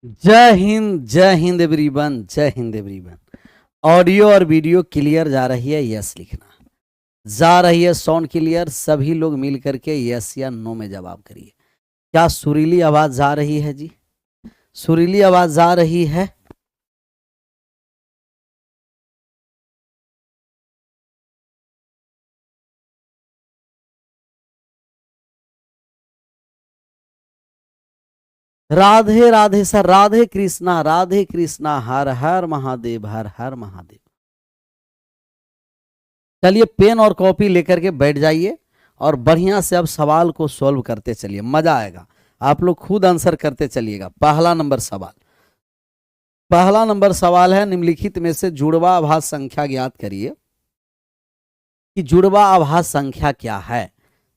जय हिंद एवरीवन, जय Hind everyone. Audio और वीडियो क्लियर जा रही है? यस लिखना। जा रही है साउंड क्लियर? सभी लोग मिल करके यस या नो में जवाब करिए। क्या सुरीली आवाज जा रही है जी? सुरीली आवाज जा रही है? राधे राधे सर, राधे कृष्णा, हर हर महादेव, हर हर महादेव। चलिए पेन और कॉपी लेकर के बैठ जाइए और बढ़िया से अब सवाल को सॉल्व करते चलिए, मजा आएगा। आप लोग खुद आंसर करते चलिएगा। पहला नंबर सवाल है, निम्नलिखित में से जुड़वा आभास संख्या ज्ञात करिए कि जुड़वा आभास संख्या क्या है।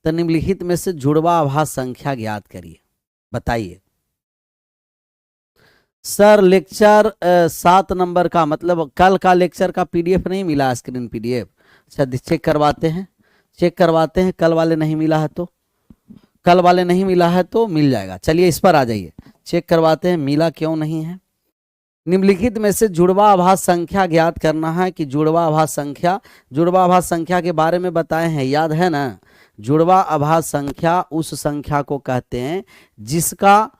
तो निम्नलिखित में से जुड़वा आभास संख्या ज्ञात करिए, बताइए। सर लेक्चर 7 नंबर का मतलब कल का लेक्चर का पीडीएफ नहीं मिला, स्क्रीन पीडीएफ। अच्छा चेक करवाते हैं, कल वाले नहीं मिला है तो मिल जाएगा। चलिए इस पर आ जाइए, चेक करवाते हैं मिला क्यों नहीं है। निम्नलिखित में से जुड़वा आभास संख्या ज्ञात करना है कि जुड़वा आभास संख्या के बारे में बताए हैं, याद है ना। जुड़वा आभास संख्या उस संख्या को कहते हैं जिसका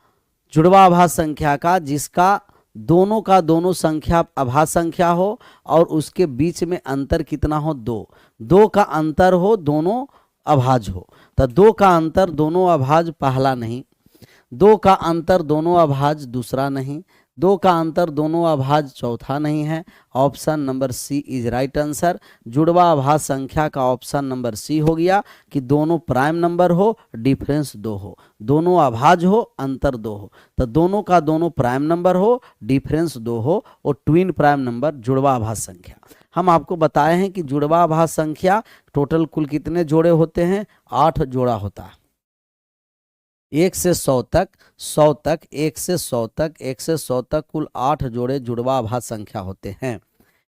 जुड़वा आभास संख्या का जिसका दोनों का दोनों संख्या आभास संख्या हो और उसके बीच में अंतर कितना हो, दो का अंतर हो, दोनों अभाज्य हो। तो 2 का अंतर दोनों अभाज्य पहला नहीं, 2 का अंतर दोनों अभाज्य दूसरा नहीं, 2 का अंतर दोनों अभाज्य चौथा नहीं है। Option number C is right answer. जुड़वा आभास संख्या का ऑप्शन नंबर सी हो गया कि दोनों प्राइम नंबर हो, डिफरेंस 2 हो, दोनों अभाज्य हो, अंतर 2 हो। तो दोनों का दोनों प्राइम नंबर हो, डिफरेंस 2 हो और ट्विन प्राइम नंबर जुड़वा आभास संख्या। हम आपको बताए हैं कि जुड़वा आभास संख्या टोटल कुल कितने जोड़े होते हैं? 8 जोड़ा होता है। 1 से 100 तक, 1 से 100 तक कुल 8 जोड़े जुड़वा आभास संख्या होते हैं।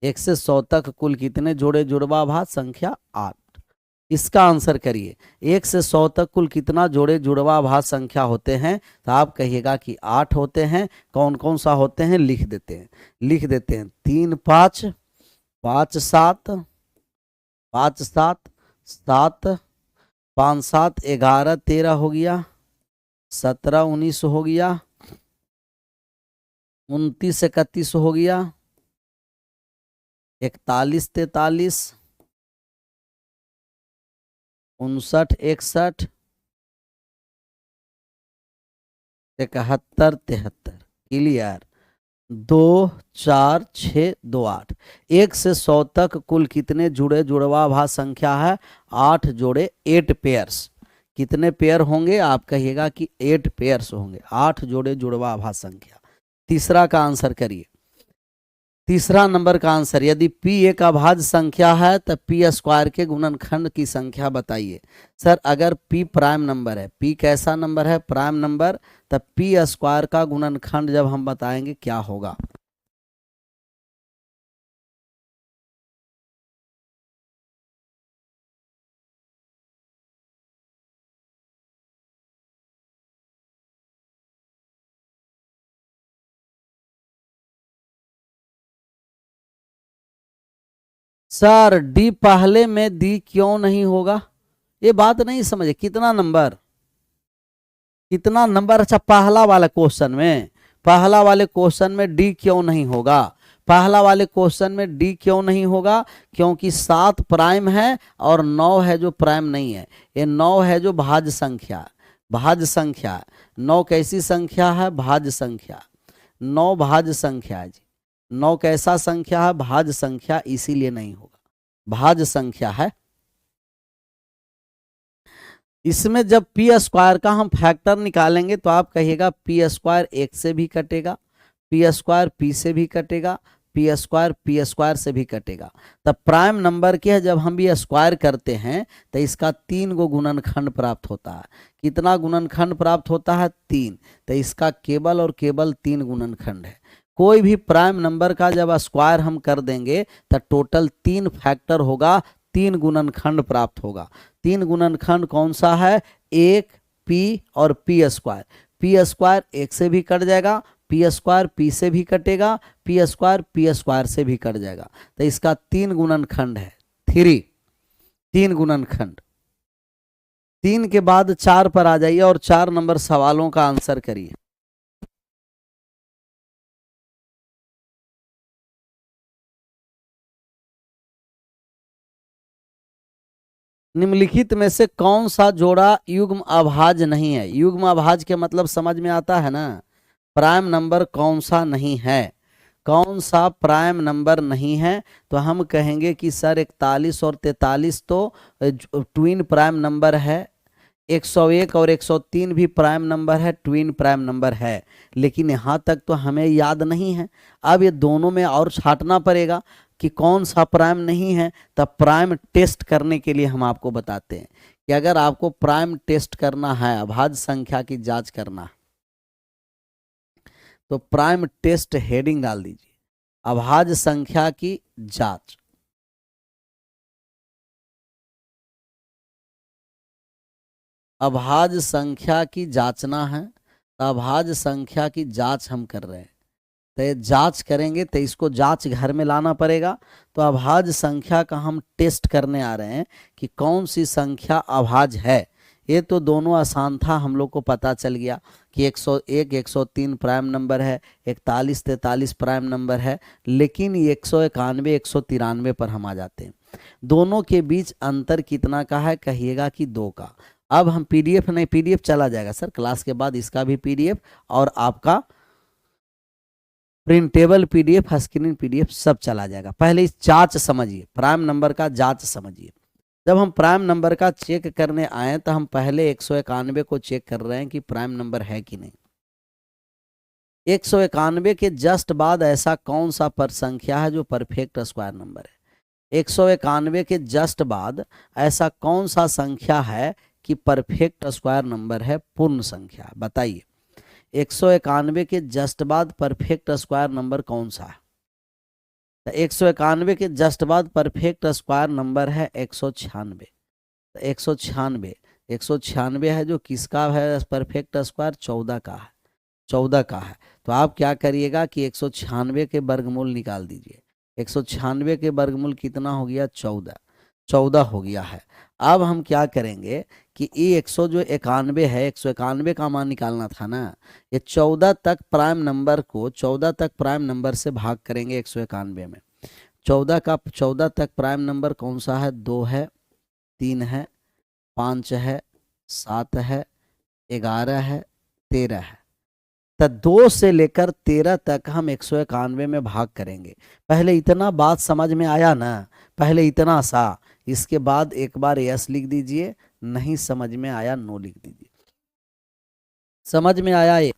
1 से 100 तक कुल कितने जोड़े जुड़वा आभास संख्या? 8। इसका आंसर करिए। 1 से 100 तक कुल कितना जोड़े जुड़वा आभास संख्या होते हैं? तो आप कहिएगा कि 8 होते हैं। कौन कौन सा होते हैं लिख देते हैं। 3 5 5 7 5 7 7 5 7 11 13 हो गया, 17 19 हो गया, 29 31 हो गया, 41 43 59 61 71 73। क्लियर? 2 4 6 2 8। 1 से 100 तक कुल कितने जुड़े जुड़वा आभास संख्या है? 8 जोड़े, 8 पेयर्स। कितने पेयर होंगे? आप कहिएगा कि 8 पेयर्स होंगे। 8 जोड़े जुड़वा आभास संख्या। तीसरा का आंसर करिए। तीसरा नंबर का आंसर, यदि p एक अभाज्य संख्या है तो p स्क्वायर के गुणनखंड की संख्या बताइए। सर अगर p प्राइम नंबर है, p कैसा नंबर है? प्राइम नंबर, तब p स्क्वायर का गुणनखंड जब हम बताएंगे क्या होगा? सर डी पहले में दी क्यों नहीं होगा? ये बात नहीं समझे। कितना नंबर? अच्छा पहला वाले क्वेश्चन में डी क्यों नहीं होगा? पहला वाले क्वेश्चन में डी क्यों नहीं होगा? क्योंकि 7 प्राइम है और 9 है जो प्राइम नहीं है। ये 9 है जो भाज्य संख्या, 9 कैसी संख्या है? भाज्य संख्या। 9 भाज्य संख्या है जी। 9 कैसा संख्या है? भाज्य संख्या, इसीलिए नहीं होगा, भाज्य संख्या है। इसमें जब पी स्क्वायर का हम फैक्टर निकालेंगे तो आप कहिएगा पी स्क्वायर 1 से भी कटेगा, पी स्क्वायर पी से भी कटेगा, पी स्क्वायर से भी कटेगा। तब प्राइम नंबर के जब हम भी स्क्वायर करते हैं तो इसका 3 गो गुणनखंड प्राप्त होता है। कितना गुणनखंड प्राप्त होता है? 3। तो इसका केवल और केवल 3 गुणनखंड है। कोई भी प्राइम नंबर का जब स्क्वायर हम कर देंगे तो टोटल 3 फैक्टर होगा, 3 गुणनखंड प्राप्त होगा। 3 गुणनखंड कौन सा है? 1 p और p स्क्वायर। p स्क्वायर 1 से भी कट जाएगा, पी स्क्वायर पी से भी कटेगा, पी स्क्वायर से भी कट जाएगा। तो इसका 3 गुणनखंड है, 3 गुणनखंड। 3 के बाद 4 पर आ जाइए और 4 नंबर सवालों का आंसर करिए। निम्नलिखित में से कौन सा जोड़ा युग्म अभाज्य नहीं है? युग्म अभाज्य के मतलब समझ में आता है ना? प्राइम नंबर कौन सा नहीं है, कौन सा प्राइम नंबर नहीं है? तो हम कहेंगे कि सर 41 और 43 तो ट्विन प्राइम नंबर है, 101 और 103 भी प्राइम नंबर है, ट्विन प्राइम नंबर है, लेकिन यहाँ तक तो हमें याद नहीं है। अब ये दोनों में और छांटना पड़ेगा कि कौन सा प्राइम नहीं है। तब प्राइम टेस्ट करने के लिए हम आपको बताते हैं कि अगर आपको प्राइम टेस्ट करना है, अभाज्य संख्या की जांच करना है, तो प्राइम टेस्ट हेडिंग डाल दीजिए, अभाज्य संख्या की जांच। अभाज्य संख्या की जांचना है, तो अभाज्य संख्या की जांच हम कर रहे हैं। तो ये जांच करेंगे तो इसको जांच घर में लाना पड़ेगा। तो अभाज्य संख्या का हम टेस्ट करने आ रहे हैं कि कौन सी संख्या अभाज्य है। ये तो दोनों आसान था, हम लोग को पता चल गया कि 101 103 प्राइम नंबर है, 41 43 प्राइम नंबर है, लेकिन 191 193 पर हम आ जाते हैं। दोनों के बीच अंतर कितना का है? कहिएगा कि 2 का। अब हम पीडीएफ नहीं, पीडीएफ चला जाएगा सर क्लास के बाद, इसका भी पीडीएफ और आपका प्रिंटेबल पीडीएफ, स्क्रीन पीडीएफ सब चला जाएगा। पहले इस जांच समझिए, प्राइम नंबर का जांच समझिए। जब हम प्राइम नंबर का चेक करने आए तो हम पहले 191 को चेक कर रहे हैं कि प्राइम नंबर है कि नहीं। 191 के जस्ट बाद ऐसा कौन सा पर संख्या है जो परफेक्ट स्क्वायर नंबर है? 191 के जस्ट बाद ऐसा कौन सा संख्या है कि परफेक्ट स्क्वायर नंबर है, पूर्ण संख्या? बताइए। 191 के जस्ट बाद परफेक्ट स्क्वायर नंबर कौन सा है? तो 191 के जस्ट बाद परफेक्ट स्क्वायर नंबर है 196। तो 196 है जो किसका है परफेक्ट स्क्वायर? 14 का है, 14 का है। तो आप क्या करिएगा कि 196 के वर्गमूल निकाल दीजिए। 196 के वर्गमूल कितना हो गया? 14 हो गया है। अब हम क्या करेंगे कि ये 191 है, 191 का मान निकालना था ना, ये 14 तक प्राइम नंबर को 14 तक प्राइम नंबर से भाग करेंगे 191 में। 14 तक प्राइम नंबर कौन सा है? 2 है, 3 है, 5 है, 7 है, 11 है, 13 है। तो 2 से लेकर 13 तक हम 191 में भाग करेंगे। पहले इतना बात समझ में आया ना? पहले इतना सा, इसके बाद एक बार यस लिख दीजिए, नहीं समझ में आया नो लिख दीजिए। समझ में आया ये?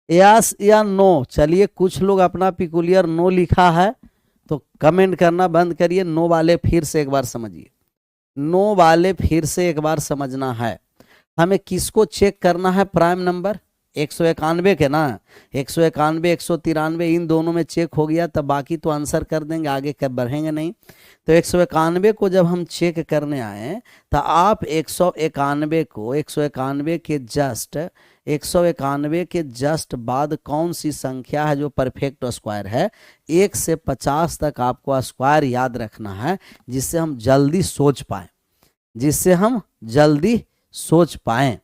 यस या नो? चलिए, कुछ लोग अपना पिकुलियर नो लिखा है तो कमेंट करना बंद करिए। नो वाले फिर से एक बार समझिए, नो वाले फिर से एक बार समझना है। हमें किसको चेक करना है? प्राइम नंबर 191 के ना, 191 193 इन दोनों में चेक हो गया तब बाकी तो आंसर कर देंगे, आगे कब बढ़ेंगे नहीं। तो 191 को जब हम चेक करने आए तो आप 191 को 191 के जस्ट बाद कौन सी संख्या है जो परफेक्ट स्क्वायर है? 1 से 50 तक आपको स्क्वायर याद रखना है, जिससे हम जल्दी सोच पाएं,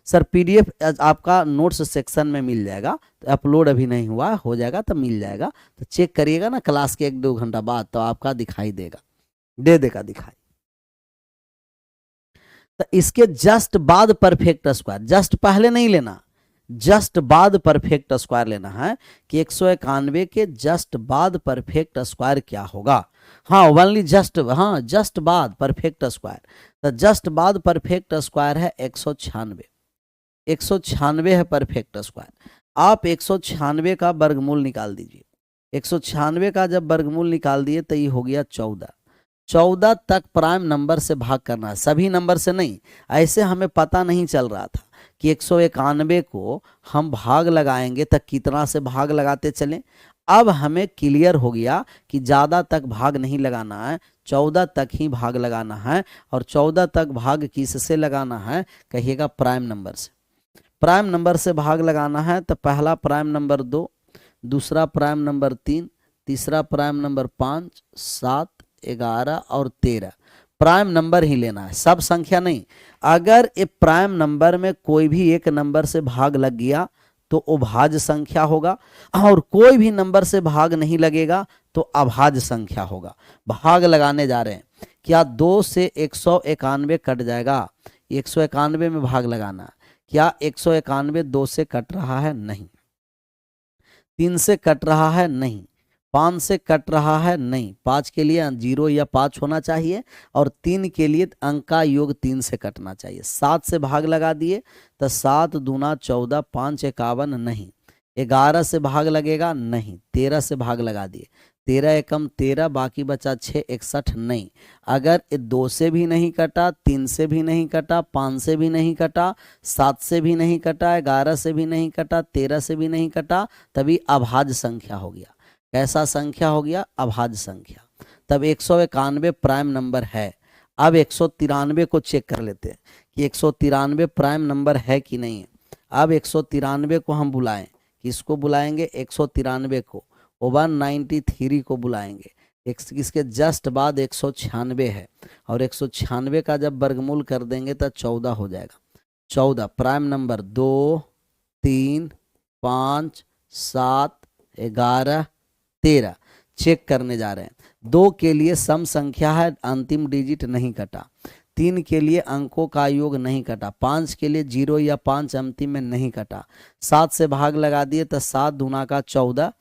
सर पीडीएफ आपका नोट्स सेक्शन में मिल जाएगा। तो अपलोड अभी नहीं हुआ, हो जाएगा तो मिल जाएगा। तो चेक करिएगा ना क्लास के 1-2 घंटा बाद, तो आपका दिखाई देगा, दे देगा दिखाई। तो इसके जस्ट बाद परफेक्ट स्क्वायर, जस्ट पहले नहीं लेना, जस्ट बाद परफेक्ट स्क्वायर लेना है कि 191 के जस्ट बाद परफेक्ट स्क्वायर क्या होगा। हाँ ओनली जस्ट, हाँ जस्ट बाद परफेक्ट स्क्वायर। तो जस्ट बाद परफेक्ट स्क्वायर है 196 है परफेक्ट स्क्वायर। आप 196 का वर्गमूल निकाल दीजिए। 196 का जब वर्गमूल निकाल दिए तो ये हो गया 14। 14 तक प्राइम नंबर से भाग करना है, सभी नंबर से नहीं। ऐसे हमें पता नहीं चल रहा था कि 191 को हम भाग लगाएंगे तो कितना से भाग लगाते चलें। अब हमें क्लियर हो गया कि ज़्यादा तक भाग नहीं लगाना है, 14 तक ही भाग लगाना है। और 14 तक भाग किससे लगाना है, कहिएगा प्राइम नंबर से। प्राइम नंबर से भाग लगाना है तो पहला प्राइम नंबर 2, दूसरा प्राइम नंबर 3, तीसरा प्राइम नंबर 5, 7, 11 और 13। प्राइम नंबर ही लेना है, सब संख्या नहीं। अगर ये प्राइम नंबर में कोई भी एक नंबर से भाग लग गया तो वो भाज्य संख्या होगा, और कोई भी नंबर से भाग नहीं लगेगा तो अभाज्य संख्या होगा। भाग लगाने जा रहे हैं, क्या 2 से 191 कट जाएगा? 191 में भाग लगाना है। क्या 191 2 से कट रहा है? नहीं। 3 से कट रहा है? नहीं। 5 से कट रहा है? नहीं। 5 के लिए 0 या 5 होना चाहिए, और 3 के लिए अंक का योग 3 से कटना चाहिए। 7 से भाग लगा दिए तो 7 दूना 14, 5 51 नहीं। 11 से भाग लगेगा? नहीं। 13 से भाग लगा दिए, 13 एकम 13, बाकी बचा 6 61 नहीं। अगर 2 से भी नहीं कटा, 3 से भी नहीं कटा, 5 से भी नहीं कटा, 7 से भी नहीं कटा, 11 से भी नहीं कटा, 13 से भी नहीं कटा, तभी अभाज्य संख्या हो गया। कैसा संख्या हो गया? अभाज्य संख्या। तब 191 प्राइम नंबर है। अब 193 को चेक कर लेते हैं कि 193 प्राइम नंबर है कि नहीं है। अब 193 को हम बुलाएं, किसको बुलाएंगे? 193 को, 193 को बुलाएंगे। इसके जस्ट बाद 196 है, और 196 का जब वर्गमूल कर देंगे तो 14 हो जाएगा। 14 प्राइम नंबर 2, 3, 5, 7, 11, 13 चेक करने जा रहे हैं। 2 के लिए सम संख्या है, अंतिम डिजिट नहीं कटा। 3 के लिए अंकों का योग नहीं कटा। 5 के लिए 0 या 5 अंतिम में नहीं कटा। 7 से भाग लगा दिए तो 7 दूना का 14,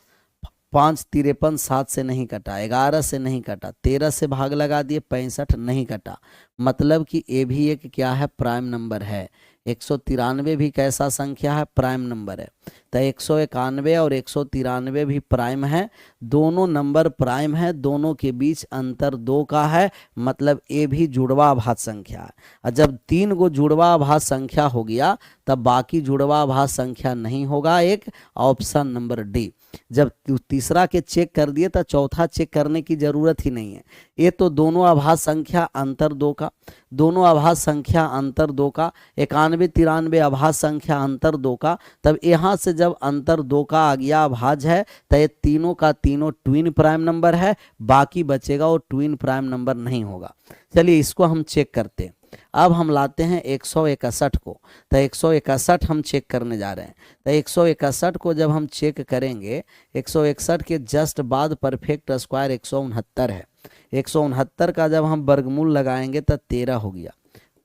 5 53 7 से नहीं कटा। 11 से नहीं कटा। 13 से भाग लगा दिए, 65 नहीं कटा। मतलब कि ये भी एक क्या है? प्राइम नंबर है। 193 भी कैसा संख्या है? प्राइम नंबर है। तो 191 और 193 भी प्राइम है। दोनों नंबर प्राइम है, दोनों के बीच अंतर 2 का है, मतलब ये भी जुड़वा अभाज्य संख्या है। और जब 3 गो जुड़वा अभाज्य संख्या हो गया तब बाकी जुड़वा अभाज्य संख्या नहीं होगा। एक ऑप्शन नंबर डी। जब तीसरा के चेक कर दिए तो चौथा चेक करने की जरूरत ही नहीं है। ये तो दोनों अभाज्य संख्या अंतर 2 का, दोनों अभाज्य संख्या अंतर 2 का, 91 93 अभाज्य संख्या अंतर 2 का। तब यहाँ से जब अंतर 2 का आ गया, अभाज्य है, तो ये तीनों का तीनों ट्विन प्राइम नंबर है। बाकी बचेगा वो ट्विन प्राइम नंबर नहीं होगा। चलिए इसको हम चेक करते हैं। अब हम लाते हैं 161 को, तो 161 हम चेक करने जा रहे हैं। तो 161 को जब हम चेक करेंगे, 161 के जस्ट बाद परफेक्ट स्क्वायर 169 है। 169 का जब हम वर्गमूल लगाएंगे तो 13 हो गया।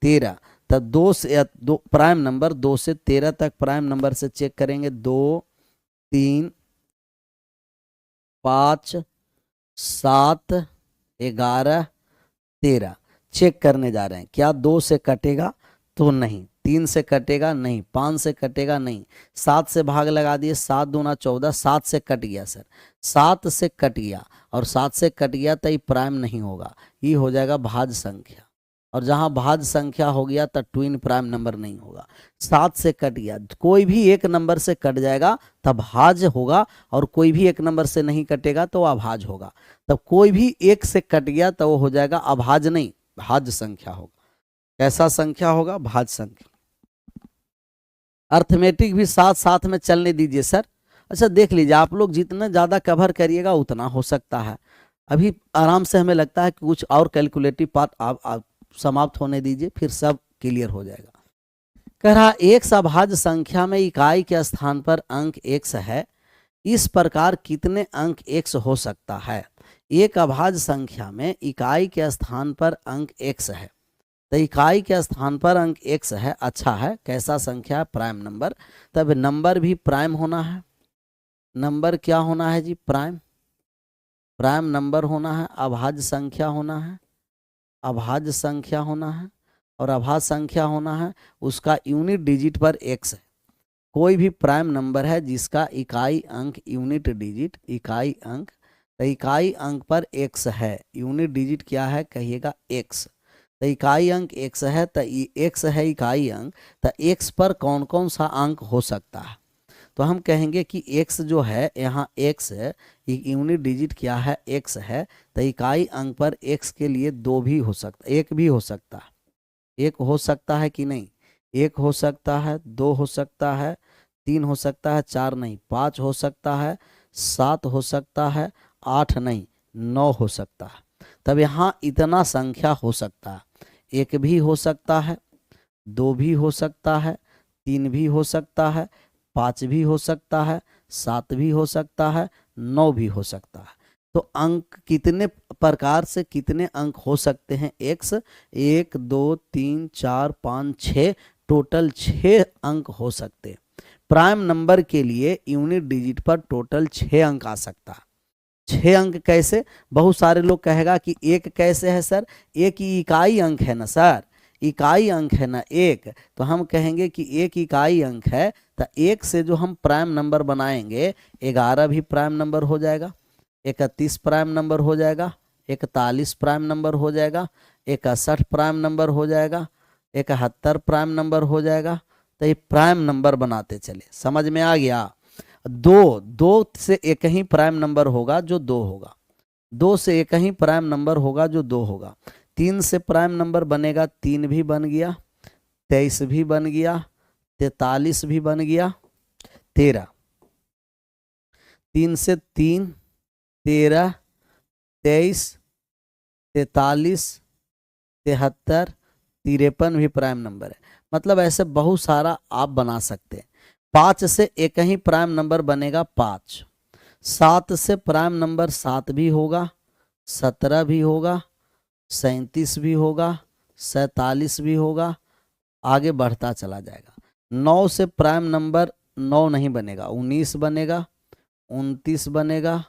13 तो 2 से प्राइम नंबर 2 से 13 तक प्राइम नंबर से चेक करेंगे। 2, 3, 5, 7, 11, 13 चेक करने जा रहे हैं। क्या 2 से कटेगा? तो नहीं। 3 से कटेगा? नहीं। 5 से कटेगा? नहीं। 7 से भाग लगा दिए, 7 दूना 14, 7 से कट गया सर। 7 से कट गया, और 7 से कट गया तो ये प्राइम नहीं होगा, ये हो जाएगा भाज्य संख्या। और जहां भाज्य संख्या हो गया तो ट्विन प्राइम नंबर नहीं होगा। 7 से कट गया, कोई भी एक नंबर से कट जाएगा तब भाज्य होगा, और कोई भी एक नंबर से नहीं कटेगा तो अभाज्य होगा। तब कोई भी एक से कट गया तो वो हो जाएगा अभाज्य नहीं, भाज्य संख्या होगा। कैसा संख्या होगा? भाज्य संख्या। अर्थमेटिक भी साथ साथ में चलने दीजिए सर। अच्छा देख लीजिए, आप लोग जितना ज़्यादा कवर करिएगा उतना हो सकता है। अभी आराम से हमें लगता है कि कुछ और कैलकुलेटिव पार्ट आप समाप्त होने दीजिए, फिर सब क्लियर हो जाएगा। कह रहा एक अभाज्य संख्या में इकाई के स्थान पर अंक x है, इस प्रकार कितने अंक x हो सकता है? एक अभाज्य संख्या में इकाई के स्थान पर अंक x है, तो इकाई के स्थान पर अंक x है। अच्छा है, कैसा संख्या है? Prime number. तब नंबर भी प्राइम होना है। नंबर क्या होना है जी? प्राइम। प्राइम नंबर होना है, अभाज्य संख्या होना है, अभाज्य संख्या होना है, और अभाज्य संख्या होना है, उसका यूनिट डिजिट पर x है। कोई भी प्राइम नंबर है जिसका इकाई अंक यूनिट डिजिट इकाई अंक, तो इकाई अंक पर x है, यूनिट डिजिट क्या है कहिएगा x, तो इकाई अंक x है, तो x है इकाई अंक, तो x पर कौन कौन सा अंक हो सकता है, तो हम कहेंगे कि x जो है यहाँ x है, यूनिट डिजिट क्या है x है, तो इकाई अंक पर x के लिए दो भी हो सकता, एक भी हो सकता है, एक हो सकता है कि नहीं, एक हो सकता है, दो हो सकता है, तीन हो सकता है, चार नहीं, पाँच हो सकता है, सात हो सकता है, आठ नहीं, नौ हो सकता है। तब यहाँ इतना संख्या हो सकता है, एक भी हो सकता है, दो भी हो सकता है, तीन भी हो सकता है, पाँच भी हो सकता है, सात भी हो सकता है, नौ भी हो सकता है। तो अंक कितने प्रकार से कितने अंक हो सकते हैं एक्स, एक दो तीन चार पाँच छः, टोटल 6 अंक हो सकते हैं। प्राइम नंबर के लिए यूनिट डिजिट पर टोटल 6 अंक आ सकता है। 6 अंक कैसे, बहुत सारे लोग कहेगा कि एक कैसे है सर, एक इकाई अंक है ना सर, इकाई अंक है ना एक, तो हम कहेंगे कि एक इकाई अंक है, तो एक से जो हम प्राइम नंबर बनाएंगे 11 भी प्राइम नंबर हो जाएगा, 31 प्राइम नंबर हो जाएगा, 41 प्राइम नंबर हो जाएगा, 61 प्राइम नंबर हो जाएगा, 71 प्राइम नंबर हो जाएगा। तो ये प्राइम नंबर बनाते चले, समझ में आ गया। दो से एक ही प्राइम नंबर होगा जो दो होगा, दो से एक ही प्राइम नंबर होगा जो दो होगा, तीन से प्राइम नंबर बनेगा, तीन भी बन गया, 23 भी बन गया, 43 भी बन गया, 13, तीन से तीन 13, 23, 43, 73, 53 भी प्राइम नंबर है। मतलब ऐसे बहुत सारा आप बना सकते हैं। 5 से एक ही प्राइम नंबर बनेगा 5, 7 से प्राइम नंबर 7 भी होगा, 17 भी होगा, 37 भी होगा, 47 भी होगा, आगे बढ़ता चला जाएगा। 9 से प्राइम नंबर 9 नहीं बनेगा, 19 बनेगा, 29 बनेगा,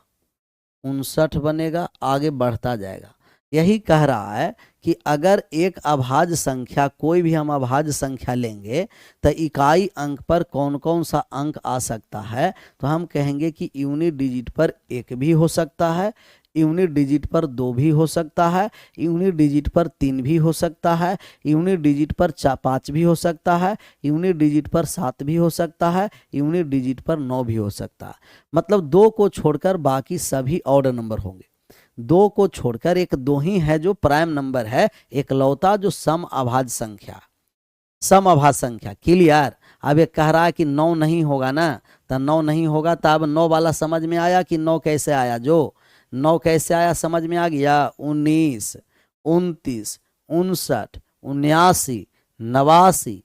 59 बनेगा, आगे बढ़ता जाएगा। यही कह रहा है कि अगर एक अभाज्य संख्या, कोई भी हम अभाज्य संख्या लेंगे तो इकाई अंक पर कौन कौन सा अंक आ सकता है, तो हम कहेंगे कि यूनिट डिजिट पर एक भी हो सकता है, यूनिट डिजिट पर दो भी हो सकता है, यूनिट डिजिट पर तीन भी हो सकता है, यूनिट डिजिट पर 5 भी हो सकता है, यूनिट डिजिट पर 7 भी हो सकता है, यूनिट डिजिट पर 9 भी हो सकता है। मतलब दो को छोड़कर बाकी सभी ऑड नंबर होंगे, दो को छोड़कर एक दो ही है जो प्राइम नंबर है, एकलौता जो सम अभाज्य संख्या, सम अभाज्य संख्या। क्लियर। अब ये कह रहा है कि 9 नहीं होगा ना, तो 9 नहीं होगा, तो अब 9 वाला समझ में आया कि 9 कैसे आया, जो 9 कैसे आया समझ में आ गया। 19, 29, 59, 79, 89,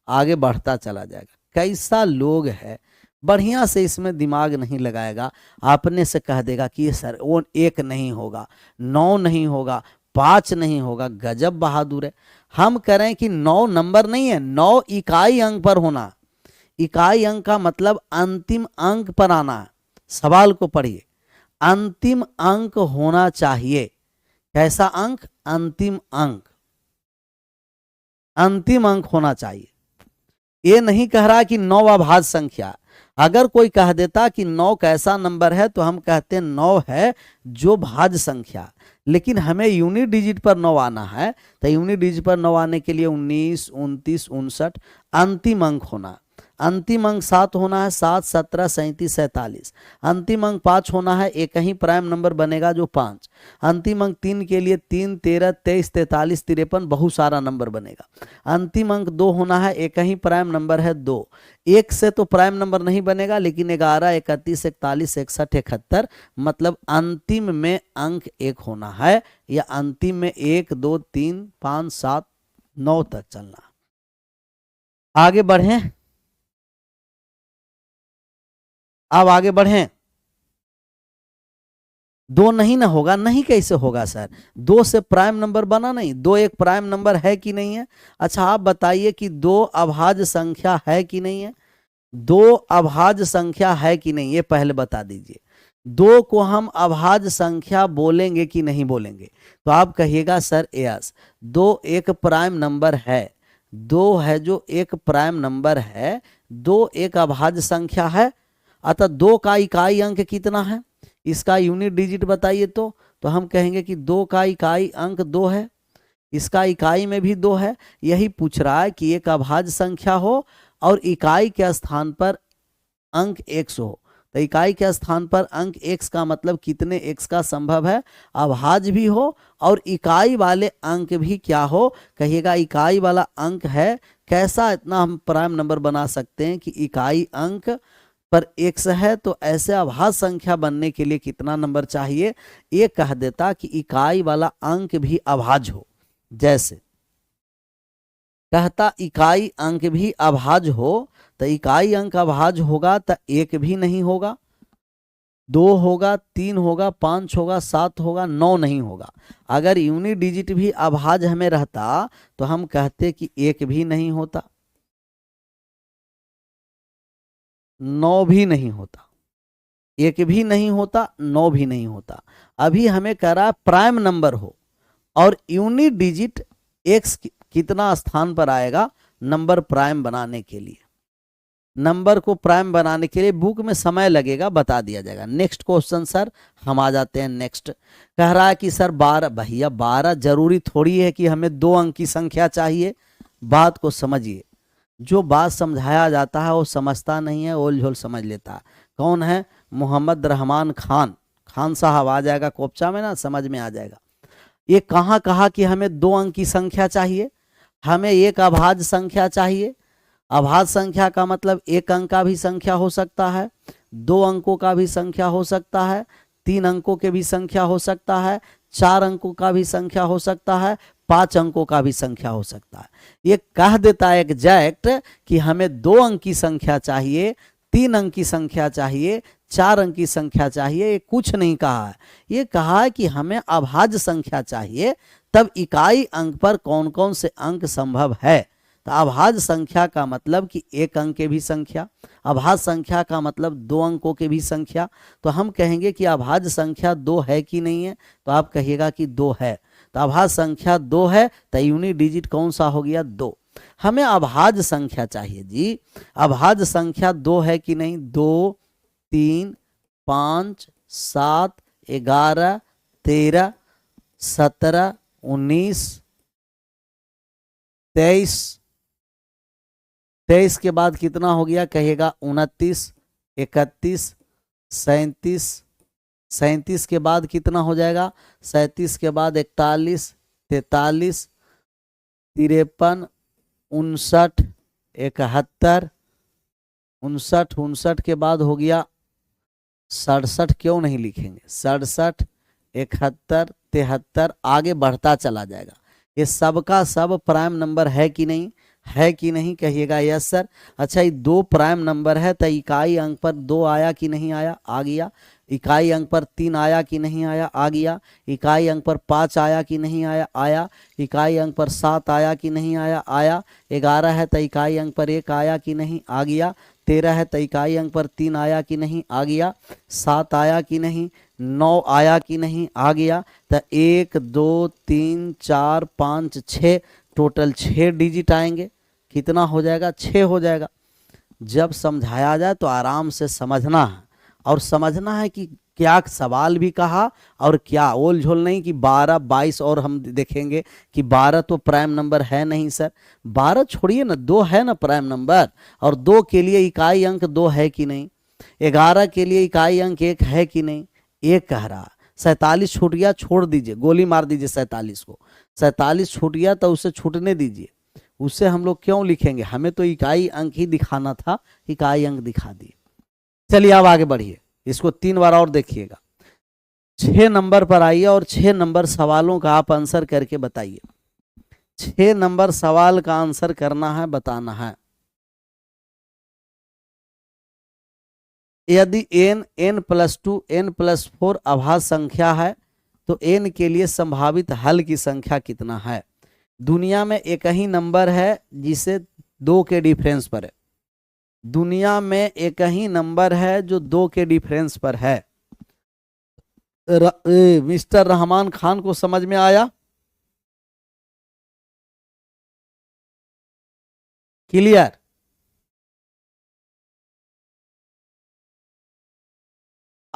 आगे बढ़ता चला जाएगा। कैसा लोग है, बढ़िया से इसमें दिमाग नहीं लगाएगा, आपने से कह देगा कि ये सर वो 1 नहीं होगा, 9 नहीं होगा, 5 नहीं होगा। गजब बहादुर है। हम करें कि 9 नंबर नहीं है, 9 इकाई अंक पर होना। इकाई अंक का मतलब अंतिम अंक पर आना। सवाल को पढ़िए, अंतिम अंक होना चाहिए। कैसा अंक, अंतिम अंक, अंतिम अंक होना चाहिए। ये नहीं कह रहा कि 9 अभाज्य संख्या। अगर कोई कह देता कि 9 कैसा नंबर है, तो हम कहते हैं 9 है जो भाज्य संख्या, लेकिन हमें यूनिट डिजिट पर 9 आना है, तो यूनिट डिजिट पर 9 आने के लिए 19, 29, 59 अंतिम अंक होना। अंतिम अंक 7 होना है, 7, 17, 37, 47। अंतिम अंक 5 होना है, एक ही प्राइम नंबर बनेगा जो 5। अंतिम अंक 3 के लिए 3, 13, 23, 43, 53 बहुत सारा नंबर बनेगा। अंतिम अंक 2 होना है, एक ही प्राइम नंबर है 2। एक से तो प्राइम नंबर नहीं बनेगा, लेकिन 11, 31, 41, 61, 71, मतलब अंतिम में अंक 1 होना है, या अंतिम में 1, 2, 3, 5, 7, 9 तक चलना। आगे बढ़े, अब आगे बढ़ें। 2 नहीं ना होगा, नहीं कैसे होगा सर, 2 से प्राइम नंबर बना नहीं, 2 एक प्राइम नंबर है कि नहीं है। अच्छा आप बताइए कि 2 अभाज्य संख्या है कि नहीं है, 2 अभाज्य संख्या है कि नहीं, ये पहले बता दीजिए। 2 को हम अभाज्य संख्या बोलेंगे कि नहीं बोलेंगे, तो आप कहिएगा सर यस, 2 एक प्राइम नंबर है, 2 है जो एक प्राइम नंबर है, 2 एक अभाज्य संख्या है, अतः 2 का इकाई अंक कितना है, इसका यूनिट डिजिट बताइए। तो हम कहेंगे कि 2 का इकाई अंक 2 है, इसका इकाई में भी 2 है। यही पूछ रहा है कि एक अभाज्य संख्या हो और इकाई के स्थान पर अंक x हो। तो इकाई के स्थान पर अंक x का मतलब कितने x का संभव है, अभाज्य भी हो और इकाई वाले अंक भी क्या हो, कहिएगा इकाई वाला अंक है। कैसा, इतना हम प्राइम नंबर बना सकते हैं कि इकाई अंक पर x है, तो ऐसे अभाज्य संख्या बनने के लिए कितना नंबर चाहिए, ये कह देता कि इकाई वाला अंक भी अभाज्य हो। जैसे कहता इकाई अंक भी अभाज्य हो, तो इकाई अंक अभाज्य होगा तो 1 भी नहीं होगा, 2 होगा, 3 होगा, 5 होगा, 7 होगा, 9 नहीं होगा। अगर यूनिट डिजिट भी अभाज्य हमें रहता तो हम कहते कि 1 भी नहीं होता, 9 भी नहीं होता, 1 भी नहीं होता, 9 भी नहीं होता। अभी हमें कह रहा है प्राइम नंबर हो और यूनिट डिजिट x कितना स्थान पर आएगा नंबर प्राइम बनाने के लिए। नंबर को प्राइम बनाने के लिए बुक में समय लगेगा, बता दिया जाएगा। नेक्स्ट क्वेश्चन सर, हम आ जाते हैं नेक्स्ट। कह रहा है कि सर 12, भैया 12 जरूरी थोड़ी है कि हमें 2 अंक की संख्या चाहिए। बात को समझिए, जो बात समझाया जाता है वो समझता नहीं है, ओल झोल समझ लेता है। कौन है, मोहम्मद रहमान खान, खान साहब आ जाएगा कोपचा में ना, समझ में आ जाएगा। ये कहाँ कहा कि हमें 2 अंक की संख्या चाहिए, हमें एक अभाज्य संख्या चाहिए। अभाज्य संख्या का मतलब 1 अंक का भी संख्या हो सकता है, 2 अंकों का भी संख्या हो सकता है, 3 अंकों के भी संख्या हो सकता है, 4 अंकों का भी संख्या हो सकता है, 5 अंकों का भी संख्या हो सकता है। ये कह देता है एग्जैक्ट कि हमें 2 अंक की संख्या चाहिए, 3 अंक की संख्या चाहिए, 4 अंक की संख्या चाहिए। ये कुछ नहीं कहा है, ये कहा है कि हमें अभाज्य संख्या चाहिए। तब इकाई अंक पर कौन कौन से अंक संभव है, तो अभाज्य संख्या का मतलब कि 1 अंक के भी संख्या, अभाज्य संख्या का मतलब 2 अंकों के भी संख्या। तो हम कहेंगे कि अभाज्य संख्या 2 है कि नहीं है, तो आप कहिएगा कि 2 है। तो अभाज्य संख्या 2 है, तो यूनिट डिजिट कौन सा हो गया, 2। हमें अभाज्य संख्या चाहिए जी, अभाज्य संख्या 2 है कि नहीं, 2, 3, 5, 7, 11, 13, 17, 19, 23, 23 के बाद कितना हो गया, कहेगा 29, 31, 37, 37 के बाद कितना हो जाएगा, 37 के बाद 41, 43, 53, 59, 71, 59 के बाद हो गया 67, क्यों नहीं लिखेंगे, 67, 71, 73, आगे बढ़ता चला जाएगा। ये सब का सब प्राइम नंबर है कि नहीं, है कि नहीं, कहिएगा यस सर। अच्छा, ये 2 प्राइम नंबर है, तो इकाई अंक पर 2 आया कि नहीं आया, आ गया। इकाई अंक पर 3 आया कि नहीं आया, आ गया। इकाई अंक पर 5 आया कि नहीं आया, आया। इकाई अंक पर 7 आया कि नहीं आया, आया। 11 है तो इकाई अंक पर 1 आया कि नहीं, आ गया। 13 है तो इकाई अंक पर 3 आया कि नहीं, आ गया। 7 आया कि नहीं, 9 आया कि नहीं, आ गया। तो 1, 2, 3, 4, 5, 6, टोटल 6 डिजिट आएंगे। कितना हो जाएगा, 6 हो जाएगा। जब समझाया जाए तो आराम से समझना है, और समझना है कि क्या सवाल भी कहा और क्या ओल झोल नहीं कि 12, 22। और हम देखेंगे कि 12 तो प्राइम नंबर है नहीं सर, 12 छोड़िए ना, 2 है ना प्राइम नंबर, और 2 के लिए इकाई अंक 2 है कि नहीं। 11 के लिए इकाई अंक 1 है कि नहीं, 1 कह रहा। 47 छूट गया, छोड़ दीजिए, गोली मार दीजिए 47 को। 47 छूट गया तो उसे छूटने दीजिए, उससे हम लोग क्यों लिखेंगे, हमें तो इकाई अंक ही दिखाना था, इकाई अंक दिखा दिए। चलिए अब आगे बढ़िए, इसको 3 बार और देखिएगा। 6 नंबर पर आइए और 6 नंबर सवालों का आप आंसर करके बताइए। 6 नंबर सवाल का आंसर करना है, बताना है। यदि n+2 n+4 अभाज्य संख्या है तो n के लिए संभावित हल की संख्या कितना है। दुनिया में एक ही नंबर है जिसे 2 के डिफरेंस पर है, दुनिया में एक ही नंबर है जो 2 के डिफरेंस पर है। मिस्टर रहमान खान को समझ में आया, क्लियर।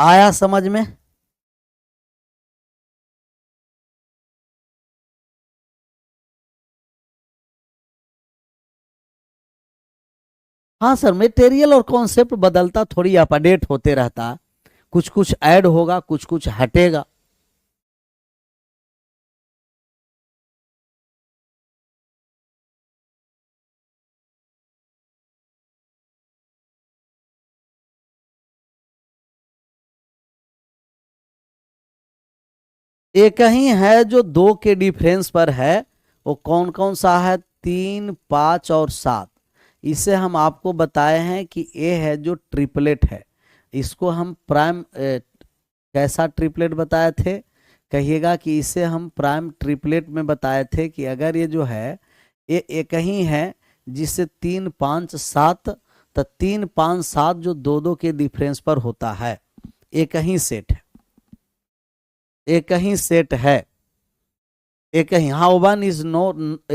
आया समझ में? हाँ सर, मटेरियल और कॉन्सेप्ट बदलता थोड़ी, अपडेट होते रहता, कुछ कुछ ऐड होगा, कुछ कुछ हटेगा। एक ही है जो दो के डिफरेंस पर है, वो कौन कौन सा है? 3, 5 और 7। इसे हम आपको बताए हैं कि ये है जो ट्रिपलेट है। इसको हम प्राइम कैसा ट्रिपलेट बताए थे? कहिएगा कि इसे हम प्राइम ट्रिपलेट में बताए थे कि अगर ये जो है ये एक ही है जिससे 3, 5, 7, तो 3, 5, 7 जो दो दो के डिफरेंस पर होता है, एक ही सेट है, एक ही सेट है, एक ही। हाँ, वन इज नो,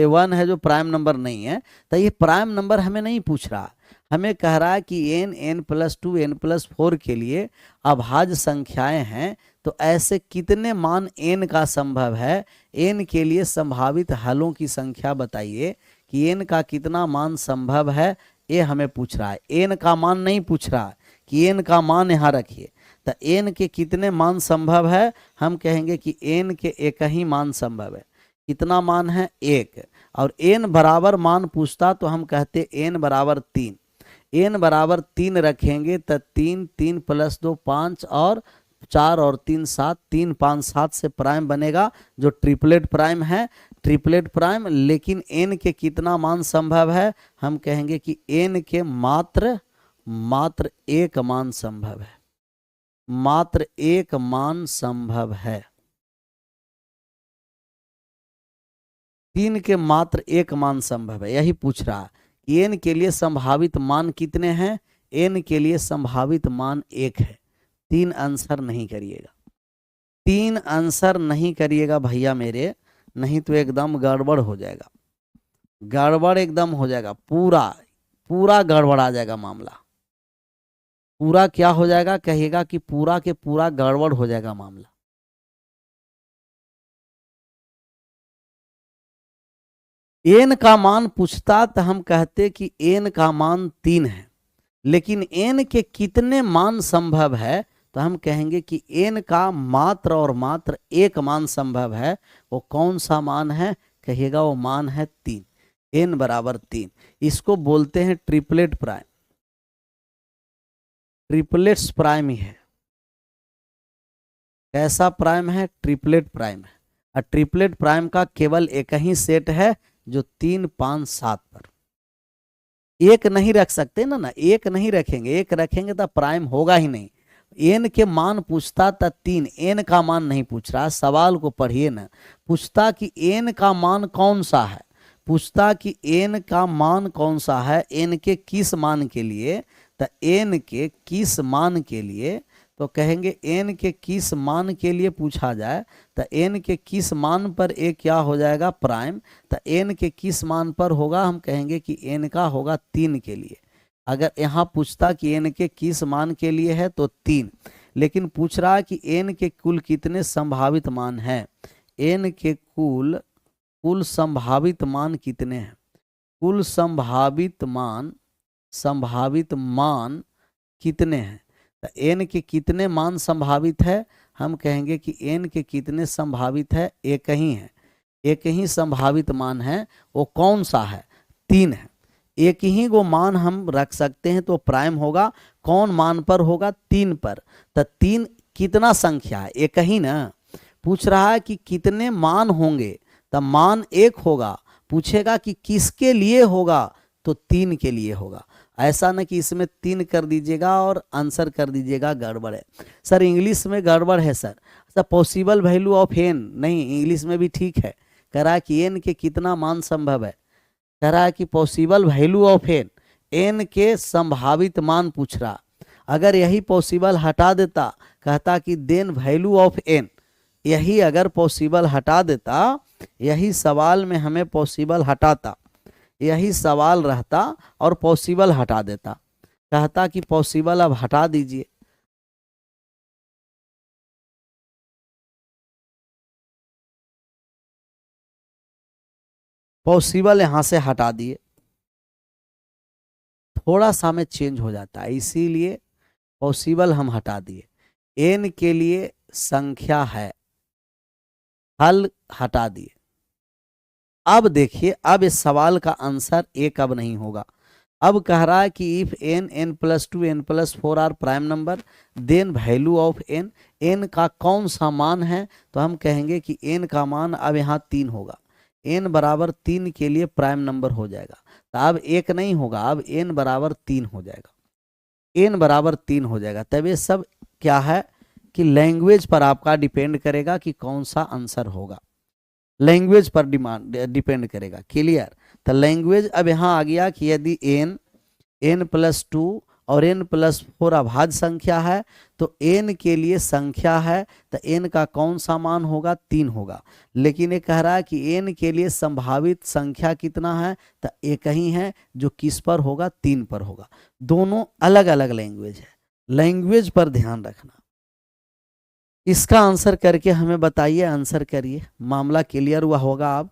वन है जो प्राइम नंबर नहीं है, तो ये प्राइम नंबर हमें नहीं पूछ रहा, हमें कह रहा है कि n, n+2, n+4 के लिए अभाज्य संख्याएं हैं, तो ऐसे कितने मान n का संभव है, n के लिए संभावित हलों की संख्या बताइए कि n का कितना मान संभव है, ये हमें पूछ रहा है। n का मान नहीं पूछ रहा कि n का मान यहाँ रखिए, तो n के कितने मान संभव है, हम कहेंगे कि n के एक ही मान संभव है। कितना मान है? 1। और n बराबर मान पूछता तो हम कहते n बराबर 3। n बराबर 3 रखेंगे तो 3, 3 + 2 5 और 4 और 3 7, 3, 5, 7 से प्राइम बनेगा, जो ट्रिपलेट प्राइम है, ट्रिपलेट प्राइम। लेकिन n के कितना मान संभव है, हम कहेंगे कि n के मात्र एक मान संभव है, मात्र एक मान संभव है। 3 के मात्र एक मान संभव है, यही पूछ रहा है। n के लिए संभावित मान कितने हैं? n के लिए संभावित मान 1 है। 3 आंसर नहीं करिएगा, 3 आंसर नहीं करिएगा भैया मेरे, नहीं तो एकदम गड़बड़ हो जाएगा, गड़बड़ एकदम हो जाएगा, पूरा पूरा गड़बड़ आ जाएगा मामला। पूरा क्या हो जाएगा? कहिएगा कि पूरा के पूरा गड़बड़ हो जाएगा मामला। n का मान पूछता तो हम कहते कि n का मान 3 है, लेकिन n के कितने मान संभव है, तो हम कहेंगे कि n का मात्र और मात्र एक मान संभव है। वो कौन सा मान है? कहिएगा वो मान है 3, n बराबर 3। इसको बोलते हैं ट्रिपलेट प्राइम, ट्रिपलेट्स प्राइम ही है। कैसा प्राइम है? ट्रिपलेट प्राइम है। और ट्रिपलेट प्राइम का केवल एक ही सेट है जो 3, 5, 7 पर। एक नहीं रख सकते ना, एक नहीं रखेंगे, एक रखेंगे तो प्राइम होगा ही नहीं। n के मान पूछता था 3, n का मान नहीं पूछ रहा, सवाल को पढ़िए ना। पूछता कि n का मान कौन सा है, पूछता कि n का मान कौन सा है, n के किस मान के लिए, तो n के किस मान के लिए, तो कहेंगे n के किस मान के लिए पूछा जाए, तो n के किस मान पर a क्या हो जाएगा? प्राइम। तो n के किस मान पर होगा, हम कहेंगे कि n का होगा 3 के लिए। अगर यहाँ पूछता कि n के किस मान के लिए है तो 3, लेकिन पूछ रहा है कि n के कुल कितने संभावित मान हैं, n के कुल संभावित मान कितने हैं, कुल संभावित मान कितने हैं, तो n के कितने मान संभावित है, हम कहेंगे कि n के कितने संभावित है? एक ही है, एक ही संभावित मान है। वो कौन सा है? 3 है। एक ही वो मान हम रख सकते हैं तो प्राइम होगा। कौन मान पर होगा? 3 पर। तो 3 कितना संख्या है? एक ही ना। पूछ रहा है कि कितने मान होंगे, तो मान 1 होगा। पूछेगा कि किसके लिए होगा, तो 3 के लिए होगा। ऐसा ना कि इसमें 3 कर दीजिएगा और आंसर कर दीजिएगा गड़बड़ है। सर इंग्लिश में गड़बड़ है sir, possible value of n नहीं, इंग्लिश में भी ठीक है। कह रहा है कि n के कितना मान संभव है, कह रहा है कि पॉसिबल वैल्यू ऑफ n के संभावित मान पूछ रहा। अगर यही पॉसिबल हटा देता, कहता कि देन वैल्यू ऑफ n, यही अगर पॉसिबल हटा देता, यही सवाल में हमें पॉसिबल हटाता, यही सवाल रहता और पॉसिबल हटा देता, कहता कि पॉसिबल अब हटा दीजिए, पॉसिबल यहां से हटा दिए, थोड़ा सा में चेंज हो जाता है, इसीलिए पॉसिबल हम हटा दिए। एन के लिए संख्या है, हल हटा दिए। अब देखिए, अब इस सवाल का आंसर एक अब नहीं होगा। अब कह रहा है कि if N N plus two N plus four are prime number then value of N, N का कौन सा मान है, तो हम कहेंगे कि एन का मान अब यहाँ 3 होगा। एन बराबर 3 के लिए प्राइम नंबर हो जाएगा, तो अब एक नहीं होगा, अब एन बराबर 3 हो जाएगा, एन बराबर 3 हो जाएगा। तब ये सब क्या है कि लैंग्वेज पर आपका डिपेंड करेगा कि कौन सा आंसर होगा, लैंग्वेज पर डिपेंड करेगा। क्लियर? तो लैंग्वेज अब यहाँ आ गया कि यदि एन एन प्लस टू और एन प्लस फोर अभाज्य संख्या है, तो एन के लिए संख्या है, तो एन का कौन सा मान होगा, 3 होगा। लेकिन ये कह रहा है कि एन के लिए संभावित संख्या कितना है, तो एक ही है, जो किस पर होगा, 3 पर होगा। दोनों अलग अलग लैंग्वेज है, लैंग्वेज पर ध्यान रखना। इसका आंसर करके हमें बताइए, आंसर करिए, मामला क्लियर हुआ होगा। आप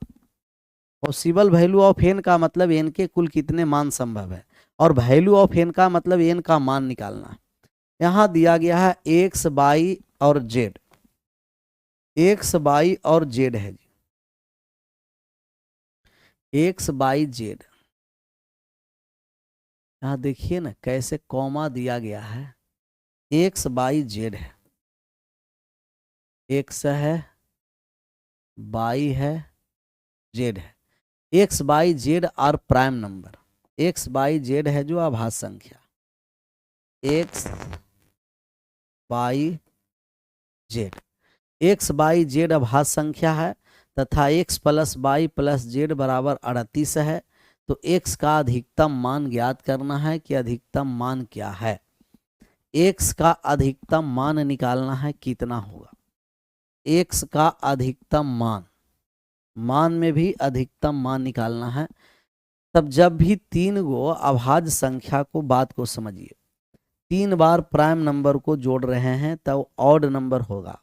पॉसिबल वैल्यू ऑफ एन का मतलब एन के कुल कितने मान संभव है, और वैल्यू ऑफ एन का मतलब एन का मान निकालना है। यहां दिया गया है एक्स वाई और जेड, एक्स वाई और जेड है जी, एक्स वाई जेड। यहां देखिए ना कैसे कॉमा दिया गया है, एक्स वाई जेड है, एक्स है, वाई है, जेड है। X Y Z are prime number, X Y Z है जो अभाज्य संख्या, X Y Z, X Y Z अभाज्य संख्या है, तथा X plus Y plus Z बराबर 38 है। तो एक्स का अधिकतम मान ज्ञात करना है कि अधिकतम मान क्या है, एक्स का अधिकतम मान निकालना है, कितना होगा एक्स का अधिकतम मान, मान में भी अधिकतम मान निकालना है। तब जब भी 3 गो अभाज्य संख्या को, बात को समझिए, 3 बार प्राइम नंबर को जोड़ रहे हैं तो ऑड नंबर होगा।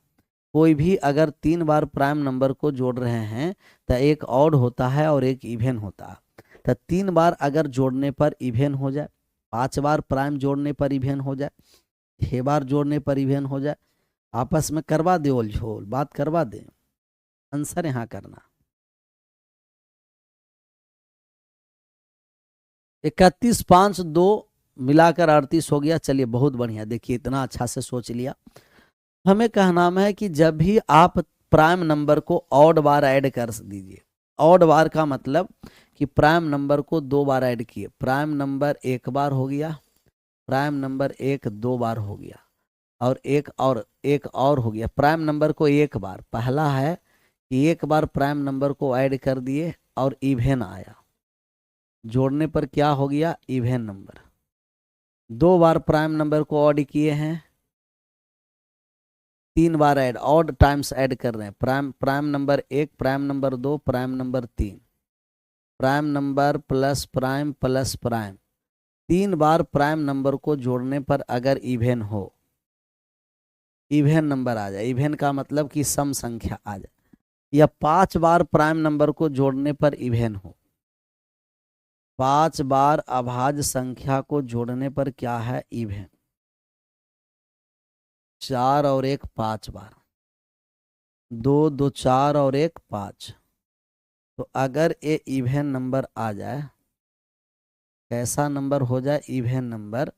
कोई भी अगर 3 बार प्राइम नंबर को जोड़ रहे हैं तो एक ऑड होता है और एक इवन होता है। तो 3 बार अगर जोड़ने पर इवन हो जाए, 5 बार प्राइम जोड़ने पर इवन हो जाए, 6 बार जोड़ने पर इवन हो जाए, आपस में करवा दे, ओल झोल बात करवा दे, आंसर यहाँ करना। 31 5 2 मिलाकर 38 हो गया। चलिए बहुत बढ़िया, देखिए इतना अच्छा से सोच लिया। हमें कहना है कि जब भी आप प्राइम नंबर को ऑड बार ऐड कर दीजिए, ऑड बार का मतलब कि प्राइम नंबर को 2 बार ऐड किए, प्राइम नंबर 1 बार हो गया, प्राइम नंबर 1 2 बार हो गया, और एक और हो गया। प्राइम नंबर को 1 बार, पहला है कि 1 बार प्राइम नंबर को ऐड कर दिए और इवन आया, जोड़ने पर क्या हो गया, इवन नंबर। 2 बार प्राइम नंबर को ऑड किए हैं, 3 बार ऐड, ऑड टाइम्स ऐड कर रहे हैं, prime number 1 prime number 2 prime number 3, prime number plus prime, 3 बार प्राइम नंबर को जोड़ने पर अगर इवन हो, इवन नंबर आ जाए, इवन का मतलब कि सम संख्या आ जाए, या 5 बार प्राइम नंबर को जोड़ने पर इवन हो, 5 बार अभाज्य संख्या को जोड़ने पर क्या है, इवन, 4 और 1 5 बार, 2 2 4 और 1 5। तो अगर ये इवन नंबर आ जाए, कैसा नंबर हो जाए, इवन नंबर,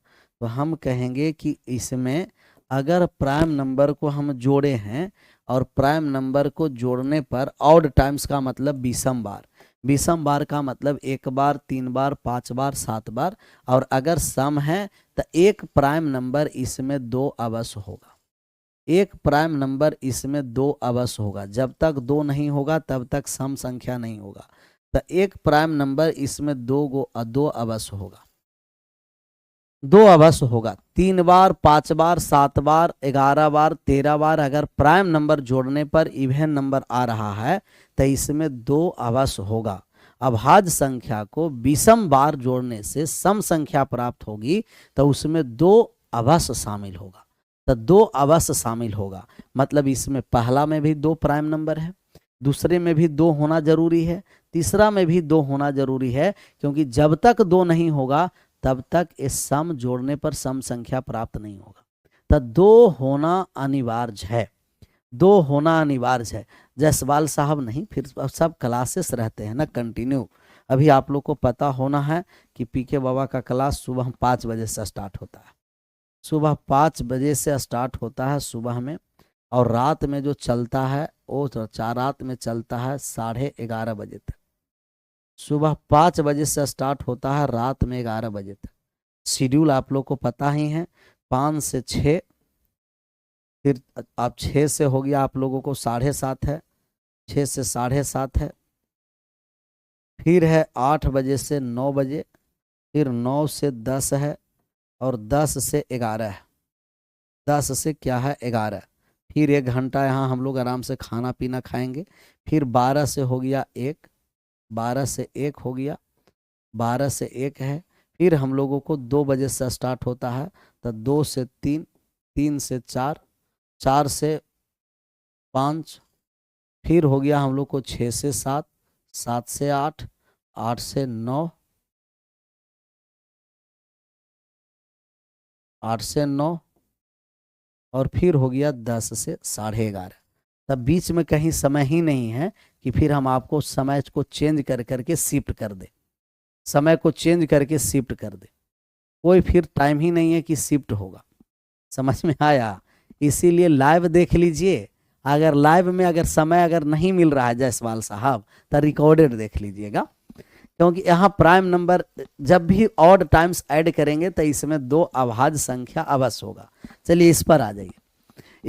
तो हम कहेंगे कि इसमें अगर प्राइम नंबर को हम जोड़े हैं और प्राइम नंबर को जोड़ने पर ऑड टाइम्स का मतलब विषम बार, विषम बार का मतलब 1 बार 3 बार 5 बार 7 बार, और अगर सम है तो एक प्राइम नंबर इसमें 2 अवश्य होगा, एक प्राइम नंबर इसमें 2 अवश्य होगा। जब तक 2 नहीं होगा तब तक सम संख्या नहीं होगा। तो एक प्राइम नंबर इसमें 2 अवश्य होगा, 2 अवश्य होगा। 3 बार 5 बार 7 बार 11 बार 13 बार अगर प्राइम नंबर जोड़ने पर इवन नंबर आ रहा है तो इसमें 2 अवश्य होगा। अभाज्य संख्या को विषम बार जोड़ने से सम संख्या प्राप्त होगी, तो उसमें 2 अवश्य शामिल होगा। तो 2 अवश्य शामिल होगा, मतलब इसमें पहला में भी 2 प्राइम नंबर है, दूसरे में भी 2 होना जरूरी है, तीसरा में भी 2 होना जरूरी है, क्योंकि जब तक 2 नहीं होगा तब तक इस सम जोड़ने पर सम संख्या प्राप्त नहीं होगा। तो 2 होना अनिवार्य है, 2 होना अनिवार्य है। जायसवाल साहब नहीं, फिर सब क्लासेस रहते हैं ना कंटिन्यू। अभी आप लोग को पता होना है कि पीके बाबा का क्लास सुबह 5 बजे से स्टार्ट होता है, सुबह 5 बजे से स्टार्ट होता है सुबह में, और रात में जो चलता है वो रात में चलता है 11:30 बजे तक। सुबह 5 बजे से स्टार्ट होता है, रात में 11 बजे तक। शेड्यूल आप लोग को पता ही है, 5 से 6, फिर आप 6 से हो गया आप लोगों को 7:30 है, 6 से 7:30 है, फिर है 8 बजे से 9 बजे, फिर 9 से 10 है, और 10 से 11 है, 10 से क्या है 11, फिर 1 घंटा यहाँ हम लोग आराम से खाना पीना खाएंगे। फिर 12 से हो गया 1, 12 से 1 हो गया, 12 से 1 है। फिर हम लोगों को 2 बजे से स्टार्ट होता है, तो 2 से 3, 3 से 4, 4 से 5, फिर हो गया हम लोग को 6 से 7, 7 से 8, 8 से 9, 8 से 9, और फिर हो गया 10 से 11:30। तब बीच में कहीं समय ही नहीं है कि फिर हम आपको समय को चेंज कर करके शिफ्ट कर दे, समय को चेंज करके शिफ्ट कर दे, कोई फिर टाइम ही नहीं है कि शिफ्ट होगा। समझ में आया? इसीलिए लाइव देख लीजिए, अगर लाइव में अगर समय अगर नहीं मिल रहा है जायसवाल साहब, तो रिकॉर्डेड देख लीजिएगा, क्योंकि यहाँ प्राइम नंबर जब भी ऑड टाइम्स ऐड करेंगे तो इसमें 2 अभाज्य संख्या अवश्य होगा। चलिए इस पर आ जाइए।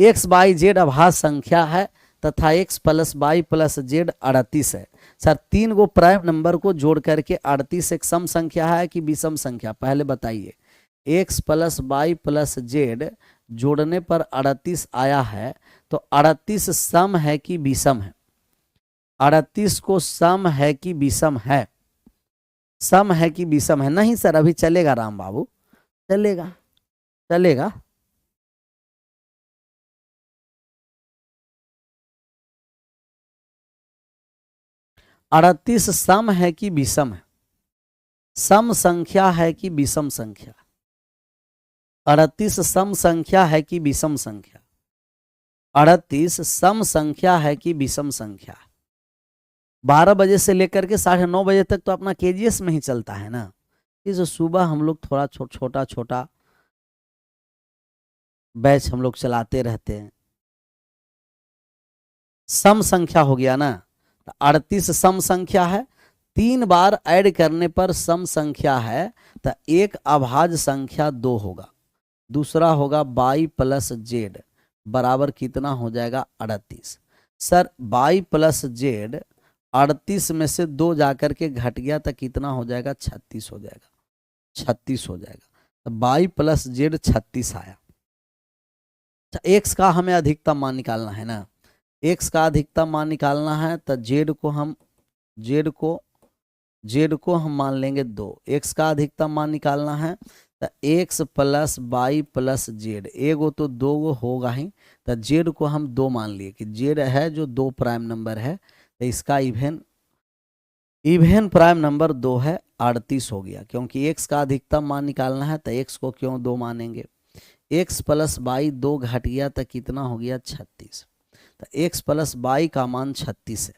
एक्स बाई जेड अभाज्य संख्या है तथा X plus Y plus Z 38 है। सर 3 गो प्राइम नंबर को जोड़ करके 38 एक सम संख्या है कि विषम संख्या? पहले बताइए। X plus Y plus Z जोड़ने पर 38 आया है, तो 38 सम है कि विषम है? 38 को सम है कि विषम है? सम है कि विषम है? नहीं सर अभी चलेगा राम बाबू, चलेगा, चलेगा। अड़तीस सम है कि विषम है? सम संख्या है कि विषम संख्या? 38 सम संख्या है कि विषम संख्या? 38 सम संख्या है कि विषम संख्या? 12 बजे से लेकर के 9:30 बजे तक तो अपना केजीएस में ही चलता है ना। ये जो सुबह हम लोग थोड़ा छोटा छोटा बैच हम लोग चलाते रहते हैं, सम संख्या हो गया ना। 38 सम संख्या है, 3 बार ऐड करने पर सम संख्या है, तो एक अभाज्य संख्या 2 होगा, दूसरा होगा वाई प्लस जेड बराबर कितना हो जाएगा 38। सर वाई प्लस जेड 38 में से 2 जाकर के घट गया तो कितना हो जाएगा? 36 हो जाएगा, 36 हो जाएगा। तो वाई प्लस जेड 36 आया। एक्स का हमें अधिकतम मान निकालना है ना, एक्स का अधिकतम मान निकालना है, तो जेड को हम मान लेंगे 2। एक्स का अधिकतम मान निकालना है तो X plus Y plus Z, एगो तो 2 गो होगा ही, तो जेड को हम 2 मान लिए कि जेड है जो 2 प्राइम नंबर है, तो इसका इवेन प्राइम नंबर 2 है, 38 हो गया। क्योंकि एक्स का अधिकतम मान निकालना है तो एक्स को क्यों 2 मानेंगे? एक्स प्लस वाई 2 घट गया तो कितना हो गया? 36। तो एक्स प्लस वाई का मान 36 है।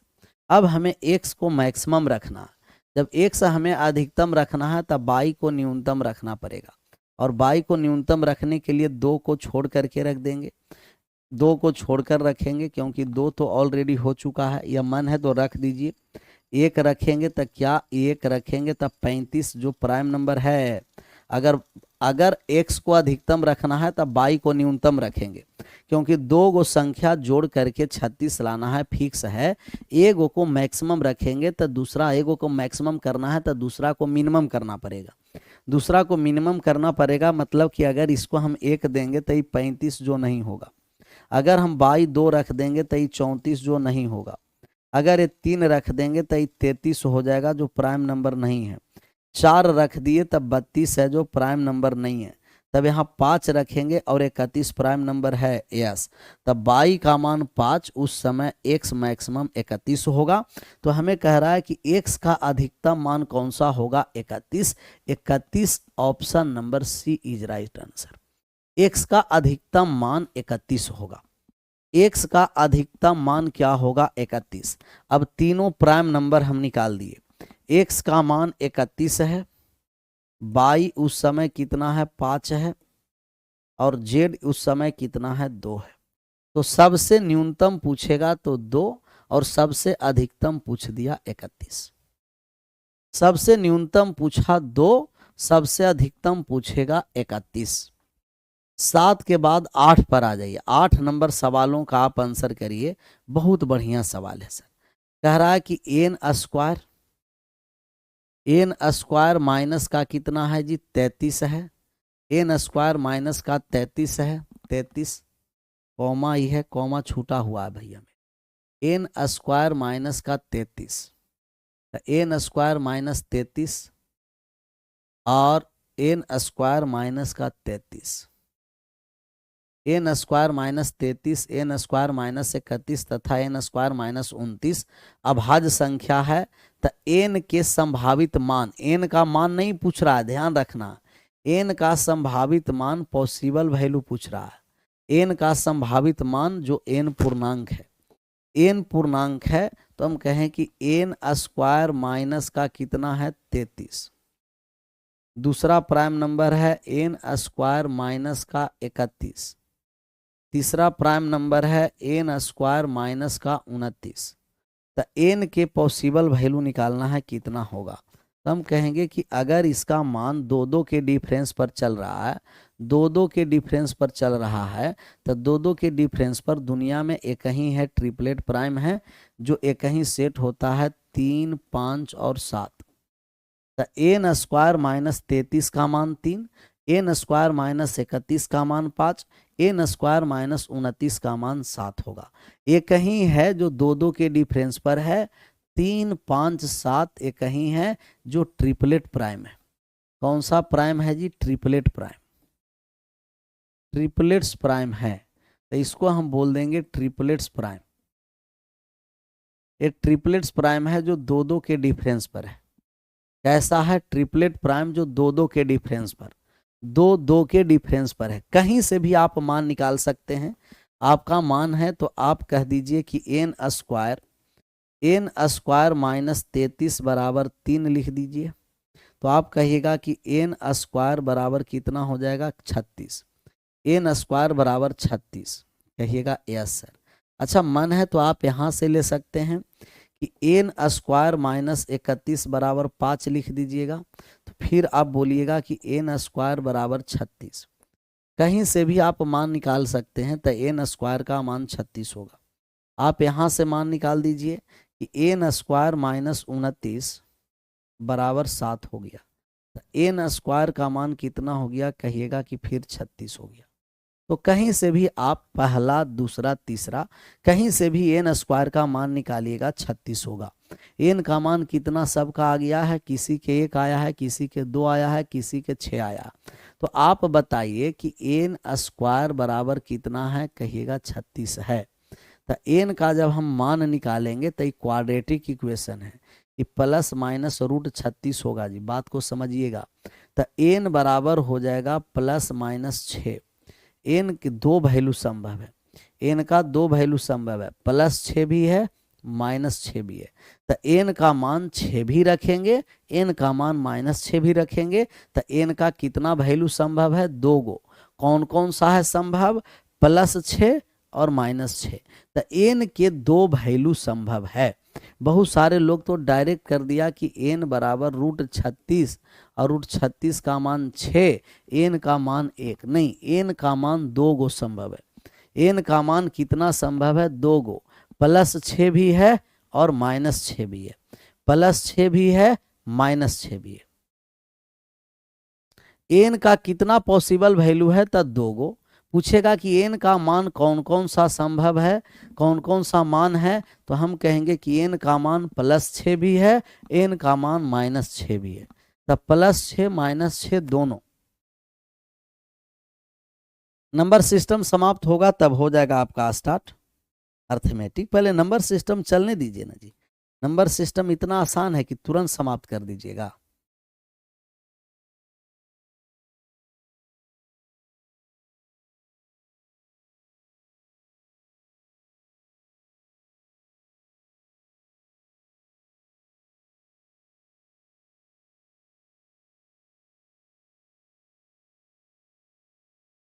अब हमें एक्स को मैक्सिमम रखना है, जब एक्स हमें अधिकतम रखना है तब वाई को न्यूनतम रखना पड़ेगा, और वाई को न्यूनतम रखने के लिए 2 को छोड़ करके रख देंगे, 2 को छोड़कर रखेंगे, क्योंकि 2 तो ऑलरेडी हो चुका है, या मन है तो रख दीजिए। 1 रखेंगे तो क्या 1 रखेंगे तब 35 जो प्राइम नंबर है, अगर x को अधिकतम रखना है तब वाई को न्यूनतम रखेंगे, क्योंकि 2 गो संख्या जोड़ करके 36 लाना है, फिक्स है। एगो को मैक्सिमम रखेंगे तो दूसरा, एगो को मैक्सिमम करना है तो दूसरा को मिनिमम करना पड़ेगा, दूसरा को मिनिमम करना पड़ेगा। मतलब कि अगर इसको हम 1 देंगे तो ये 35 जो नहीं होगा, अगर हम वाई 2 रख देंगे तो ये 34 जो नहीं होगा, अगर ये 3 रख देंगे तो ये 33 हो जाएगा जो प्राइम नंबर नहीं है, 4 रख दिए तब 32 है जो प्राइम नंबर नहीं है। तब यहाँ 5 रखेंगे और 31 प्राइम नंबर है यस, तब y का मान 5, उस समय x मैक्सिमम 31 होगा। तो हमें कह रहा है कि x का अधिकतम मान कौन सा होगा, 31। 31 option number C is right answer. x का अधिकतम मान 31 होगा। x का अधिकतम मान क्या होगा, 31। अब तीनों प्राइम नंबर हम निकाल दिए। x का मान 31 है, y उस समय कितना है, 5 है, और z उस समय कितना है, 2 है। तो सबसे न्यूनतम पूछेगा तो 2, और सबसे अधिकतम पूछ दिया 31। सबसे न्यूनतम पूछा 2, सबसे अधिकतम पूछेगा 31। 7 के बाद 8 पर आ जाइए। 8 नंबर सवालों का आप आंसर करिए। बहुत बढ़िया सवाल है सर। कह रहा है कि एन स्क्वायर माइनस का कितना है जी, 33 है। एन स्क्वायर माइनस का 33 है, 33 कॉमा ही है, कॉमा छूटा हुआ है भैया में। एन स्क्वायर माइनस का 33, एन स्क्वायर माइनस 33 और एन स्क्वायर माइनस का 33, N square minus 33, N square minus 31 तथा एन स्क्वायर माइनस 29 अभाज्य संख्या है। तो एन के संभावित मान, एन का मान नहीं पूछ रहा है, ध्यान रखना। एन का संभावित मान पॉसिबल वैल्यू पूछ रहा है। एन का संभावित मान जो एन पूर्णांक है, एन पूर्णांक है, तो हम कहें कि एन स्क्वायर माइनस का कितना है, 33। दूसरा प्राइम नंबर है एन स्क्वायर माइनस का 31। तीसरा प्राइम नंबर है एन स्क्वायर माइनस का 29। तो एन के पॉसिबल वैल्यू निकालना है कितना होगा। तो हम कहेंगे कि अगर इसका मान 2-2 के डिफरेंस पर चल रहा है, 2-2 के डिफरेंस पर चल रहा है, तो 2-2 के डिफरेंस पर दुनिया में एक ही है ट्रिपलेट प्राइम है, जो एक ही सेट होता है 3, 5 और 7। तो एन स्क्वायर माइनस 33 का मान 3, एन स्क्वायर माइनस 31 का मान 5, एन स्क्वायर माइनस 29 का मान 7 होगा। एक ही है जो 2-2 के डिफरेंस पर है, 3, 5, 7 एक ही है जो ट्रिपलेट प्राइम है। कौन सा प्राइम है जी, ट्रिपलेट प्राइम, ट्रिपलेट्स प्राइम है। तो इसको हम बोल देंगे ट्रिपलेट्स प्राइम। एक ट्रिपलेट्स प्राइम है जो 2-2 के डिफरेंस पर है। कैसा है, ट्रिपलेट प्राइम जो 2-2 के डिफरेंस पर, 2-2 के डिफरेंस पर है। कहीं से भी आप मान निकाल सकते हैं। आपका मान है तो आप कह दीजिए कि एन स्क्वायर माइनस 33 बराबर 3 लिख दीजिए। तो आप कहिएगा कि एन स्क्वायर बराबर कितना हो जाएगा, 36। एन स्क्वायर बराबर 36 कहिएगा यस सर। अच्छा मन है तो आप यहाँ से ले सकते हैं कि एन स्क्वायर माइनस 31 बराबर 5 लिख दीजिएगा। तो फिर आप बोलिएगा कि एन स्क्वायर बराबर 36। कहीं से भी आप मान निकाल सकते हैं, तो एन स्क्वायर का मान 36 होगा। आप यहाँ से मान निकाल दीजिए कि एन स्क्वायर माइनस 29 बराबर 7 हो गया। तो एन स्क्वायर का मान कितना हो गया, कहिएगा कि फिर 36 हो गया। तो कहीं से भी आप पहला, दूसरा, तीसरा, कहीं से भी एन स्क्वायर का मान निकालिएगा, 36 होगा। एन का मान कितना सबका आ गया है, किसी के 1 आया है, किसी के 2 आया है, किसी के 6 आया। तो आप बताइए कि एन स्क्वायर बराबर कितना है, कहिएगा 36 है। तो एन का जब हम मान निकालेंगे तो ये क्वाड्रेटिक इक्वेशन है कि प्लस माइनस रूट 36 होगा जी, बात को समझिएगा। तो एन बराबर हो जाएगा प्लस माइनस 6। एन के 2 वैल्यू संभव है, एन का 2 वैल्यू संभव है, प्लस 6 भी है, माइनस 6 भी है। तो एन का मान 6 भी रखेंगे, एन का मान माइनस 6 भी रखेंगे। तो एन का कितना वैल्यू संभव है, 2 गो। कौन कौन सा है संभव, प्लस 6 और माइनस 6। तो एन के 2 वैल्यू संभव है। बहुत सारे लोग तो डायरेक्ट कर दिया कि एन बराबर रूट 36 और रूट 36 का मान 6, एन का मान 1। नहीं, एन का मान 2 गो संभव है। एन का मान कितना संभव है, 2 गो। प्लस 6 भी है और माइनस 6 भी है, प्लस 6 भी है, माइनस 6 भी है। एन का कितना पॉसिबल वैल्यू है, तो 2 गो। पूछेगा कि एन का मान कौन कौन सा संभव है, कौन कौन सा मान है, तो हम कहेंगे कि एन का मान प्लस 6 भी है, एन का मान माइनस 6 भी है। तो प्लस 6 माइनस 6 दोनों नंबर सिस्टम समाप्त होगा तब हो जाएगा आपका स्टार्ट अर्थमेटिक। पहले नंबर सिस्टम चलने दीजिए ना जी। नंबर सिस्टम इतना आसान है कि तुरंत समाप्त कर दीजिएगा।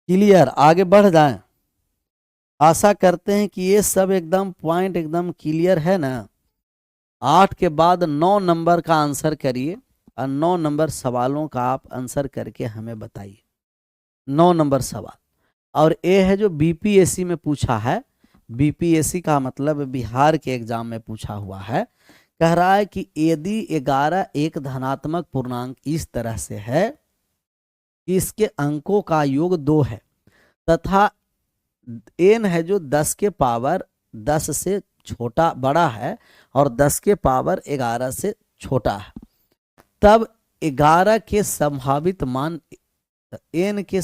क्लियर, आगे बढ़ जाएं। आशा करते हैं कि ये सब एकदम पॉइंट एकदम क्लियर है ना। 8 के बाद 9 नंबर का आंसर करिए और 9 नंबर सवालों का आप आंसर करके हमें बताइए। 9 नंबर सवाल। और ये है जो बीपीएससी में पूछा है। बीपीएससी का मतलब बिहार के एग्जाम में पूछा हुआ है। कह रहा है कि यदि 11 एक धनात्मक पूर्णांक इस तरह से है कि इसके अंकों का योग 2 है तथा n है जो 10 के पावर 10 से छोटा बड़ा है और 10 के पावर 11 से छोटा है, तब 11 के संभावित मान n के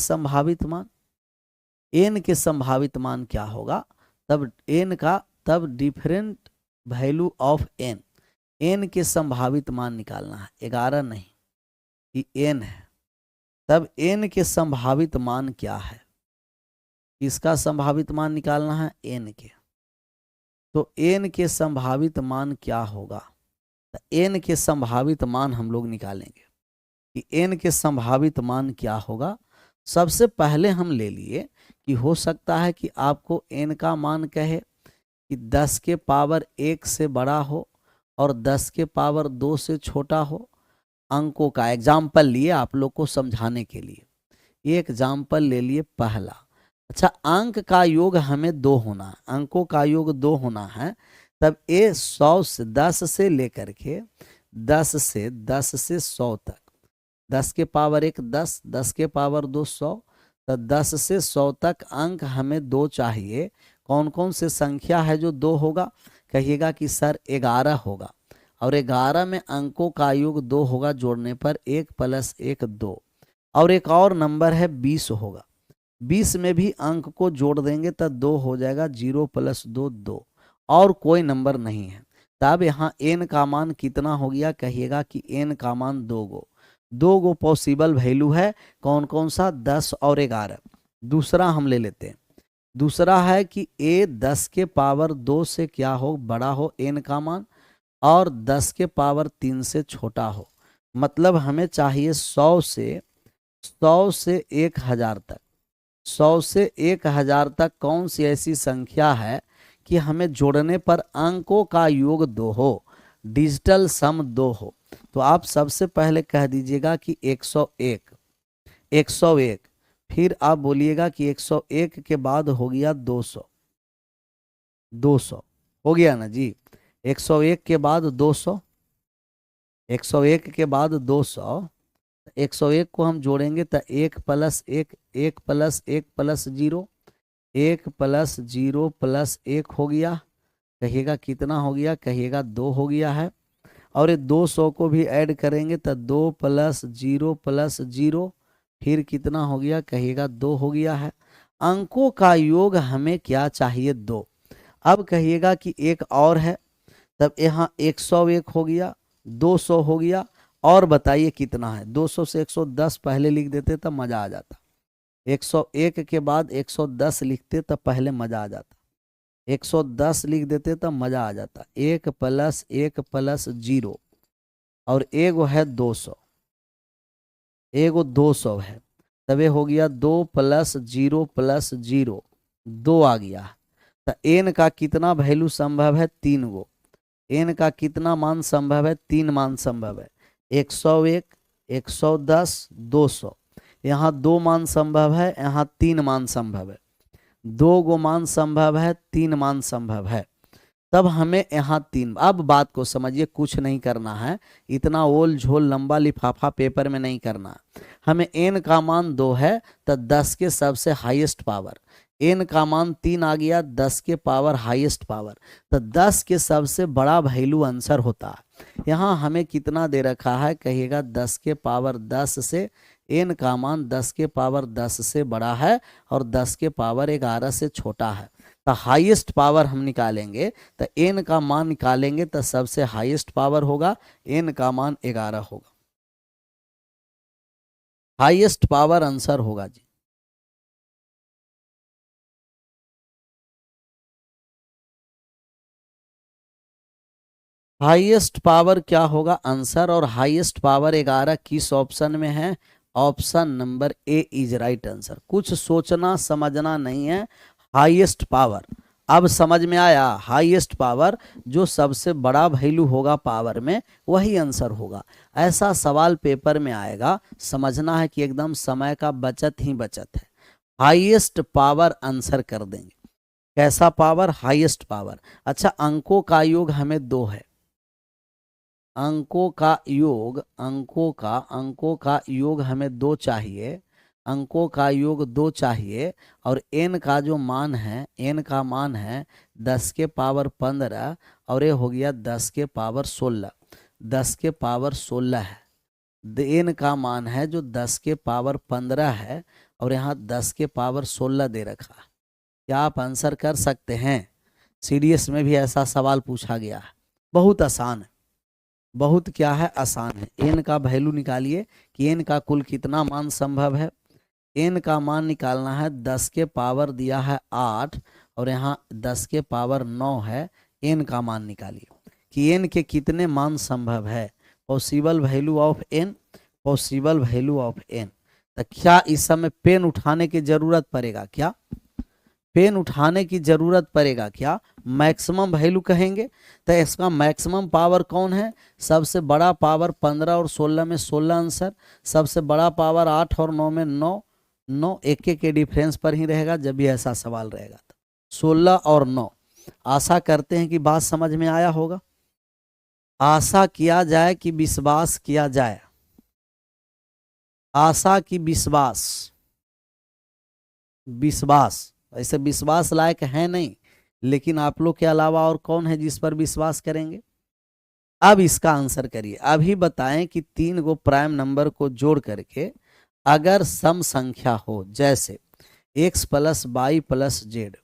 संभावित मान क्या होगा। तब n का तब डिफरेंट वैल्यू ऑफ n के संभावित मान निकालना है। 11 नहीं, ये n है। तब n के संभावित मान क्या है, इसका संभावित मान निकालना है n के। तो n के संभावित मान क्या होगा, तो n के संभावित मान हम लोग निकालेंगे कि n के संभावित मान क्या होगा। सबसे पहले हम ले लिए कि हो सकता है कि आपको n का मान कहे कि 10 के पावर 1 से बड़ा हो और 10 के पावर 2 से छोटा हो। अंकों का एग्जाम्पल लिए आप लोग को समझाने के लिए, ये एग्जाम्पल ले लिए पहला। अच्छा, अंक का योग हमें 2 होना है, अंकों का योग 2 होना है। तब ये 100 से 10 से लेकर के 10 से 100 तक, 10 के पावर 1 10, 10 के पावर 2 100, तो 10 से 100 तक अंक हमें 2 चाहिए। कौन कौन से संख्या है जो 2 होगा, कहिएगा कि सर 11 होगा और 11 में अंकों का योग 2 होगा, जोड़ने पर 1 + 1 2। और एक और नंबर है 20 होगा, 20 में भी अंक को जोड़ देंगे तो 2 हो जाएगा, 0 + 2 2। और कोई नंबर नहीं है। तब यहाँ n का मान कितना हो गया, कहिएगा कि n का मान 2 गो पॉसिबल वैल्यू है। कौन कौन सा, 10 और 11। दूसरा हम ले लेते हैं। दूसरा है कि a 10 के पावर 2 से क्या हो, बड़ा हो n का मान, और 10 के पावर 3 से छोटा हो। मतलब हमें चाहिए 100 से 1000 तक। 100 से 1000 तक कौन सी ऐसी संख्या है कि हमें जोड़ने पर अंकों का योग 2 हो, डिजिटल सम 2 हो। तो आप सबसे पहले कह दीजिएगा कि 101, फिर आप बोलिएगा कि 101 के बाद हो गया 200 हो गया ना जी। 101 के बाद 200, 101 के बाद 200, 101 को हम जोड़ेंगे तो 1 + 1 1 + 1 + 0, 1 + 0 + 1 हो गया। कहिएगा कितना हो गया, कहिएगा 2 हो गया है। और ये 200 को भी ऐड करेंगे तो 2 + 0 + 0, फिर कितना हो गया, कहिएगा 2 हो गया है। अंकों का योग हमें क्या चाहिए, 2। अब कहिएगा कि एक और है, तब यहाँ 101 हो गया, 200 हो गया, और बताइए कितना है। 200 से 110 पहले लिख देते तब मजा आ जाता। 101 के बाद 110 लिखते तब पहले मजा आ जाता। 110 लिख देते तब मजा आ जाता। 1 + 1 + 0 और एगो है 200, एगो 200 है। तब ये हो गया 2 + 0 + 0 2 आ गया। तो n का कितना वैल्यू संभव है, 3 गो। n का कितना मान संभव है, 3 मान संभव है। 101, 110, 200। यहाँ 2 मान संभव है, यहाँ 3 मान संभव है। 2 गो मान संभव है, 3 मान संभव है। तब हमें यहाँ 3। अब बात को समझिए, कुछ नहीं करना है, इतना ओल झोल लंबा लिफाफा पेपर में नहीं करना। हमें n का मान 2 है तो 10 के सबसे हाईएस्ट पावर, n का मान 3 आ गया, 10 के पावर हाईएस्ट पावर, तो 10 के सबसे बड़ा वैल्यू आंसर होता है। यहाँ हमें कितना दे रखा है, कहिएगा 10 के पावर 10 से n का मान 10 के पावर 10 से बड़ा है और 10 के पावर 11 से छोटा है। तो हाईएस्ट पावर हम निकालेंगे, तो n का मान निकालेंगे तो सबसे हाईएस्ट पावर होगा, n का मान 11 होगा। हाईएस्ट पावर आंसर होगा जी। हाईएस्ट पावर क्या होगा आंसर, और हाईएस्ट पावर 11 किस ऑप्शन में है? Option number A is right answer. कुछ सोचना समझना नहीं है। हाईएस्ट पावर, अब समझ में आया? हाईएस्ट पावर जो सबसे बड़ा वैल्यू होगा पावर में, वही आंसर होगा। ऐसा सवाल पेपर में आएगा, समझना है कि एकदम समय का बचत ही बचत है। हाईएस्ट पावर आंसर कर देंगे। कैसा पावर? Highest power. अच्छा, अंकों का योग हमें 2 है। अंकों का योग, अंकों का योग हमें 2 चाहिए। अंकों का योग 2 चाहिए। और n का जो मान है, n का मान है 10 के पावर 15, और ये हो गया 10 के पावर 16। 10 के पावर 16 है। n का मान है जो 10 के पावर 15 है, और यहाँ 10 के पावर 16 दे रखा है। क्या आप आंसर कर सकते हैं? सीडीएस में भी ऐसा सवाल पूछा गया है। बहुत आसान है, बहुत क्या है, आसान है। n का वैल्यू निकालिए कि n का कुल कितना मान संभव है। n का मान निकालना है, 10 के पावर दिया है 8 और यहाँ 10 के पावर 9 है। n का मान निकालिए कि n के कितने मान संभव है। Possible value of n, possible value of n। तो क्या इस समय पेन उठाने की जरूरत पड़ेगा? क्या पेन उठाने की जरूरत पड़ेगा? क्या मैक्सिमम वैल्यू कहेंगे? तो इसका मैक्सिमम पावर कौन है? सबसे बड़ा पावर 15 और 16 में 16 आंसर। सबसे बड़ा पावर 8 और 9 में 9। 9 एक के डिफरेंस पर ही रहेगा जब भी ऐसा सवाल रहेगा। तो 16 और 9। आशा करते हैं कि बात समझ में आया होगा। आशा किया जाए कि विश्वास किया जाए? आशा की विश्वास, विश्वास ऐसे विश्वास लायक है नहीं, लेकिन आप लोग के अलावा और कौन है जिस पर विश्वास करेंगे? अब इसका आंसर करिए। अभी बताएं कि 3 गो प्राइम नंबर को जोड़ करके अगर सम संख्या हो, जैसे x plus Y plus Z,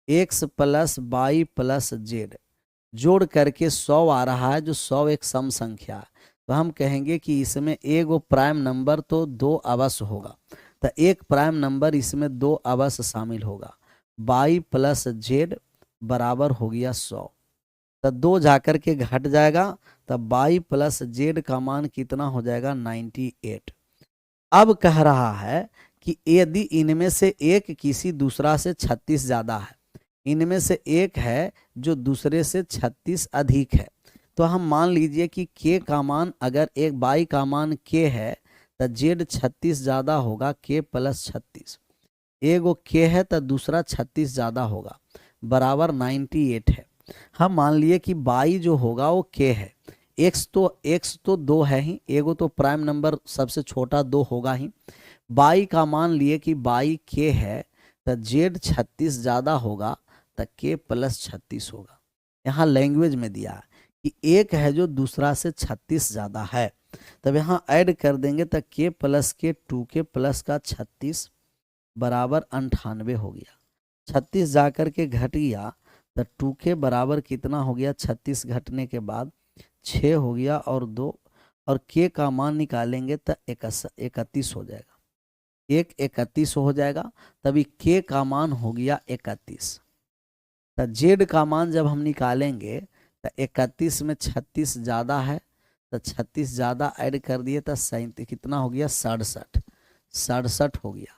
X plus Y plus Z जोड़ करके 100 आ रहा है, जो 100 एक सम संख्या है, तो हम कहेंगे कि इसमें एगो प्राइम नंबर तो 2 अवश्य होगा। तो एक प्राइम नंबर इसमें 2 अवश्य शामिल होगा। वाई प्लस जेड बराबर हो गया 100। तो 2 जाकर के घट जाएगा, तब वाई प्लस जेड का मान कितना हो जाएगा? 98। अब कह रहा है कि यदि इनमें से एक किसी दूसरा से 36 ज्यादा है, इनमें से एक है जो दूसरे से 36 अधिक है, तो हम मान लीजिए कि k का मान, अगर एक वाई का मान k है तो जेड 36 ज्यादा होगा k प्लस 36। एगो k है तो दूसरा 36 ज्यादा होगा, बराबर 98 है। हम मान लिए कि वाई जो होगा वो k है। x तो 2 है ही, एगो तो प्राइम नंबर सबसे छोटा 2 होगा ही। वाई का मान लिए कि वाई k है तो जेड 36 ज्यादा होगा, तो k प्लस 36 होगा। यहाँ लैंग्वेज में दिया है कि एक है जो दूसरा से 36 ज्यादा है, तब यहाँ ऐड कर देंगे तो k प्लस के 2k प्लस का 36 बराबर 98 हो गया। 36 जाकर के घट गया तो 2k बराबर कितना हो गया? 36 घटने के बाद 6 हो गया और 2, और k का मान निकालेंगे तो 31 हो जाएगा। 31 हो जाएगा, तभी k का मान हो गया 31। तो जेड का मान जब हम निकालेंगे तो 31 में 36 ज्यादा है, तो 36 ज्यादा ऐड कर दिए तो 37 कितना हो गया? 67। 67 हो गया।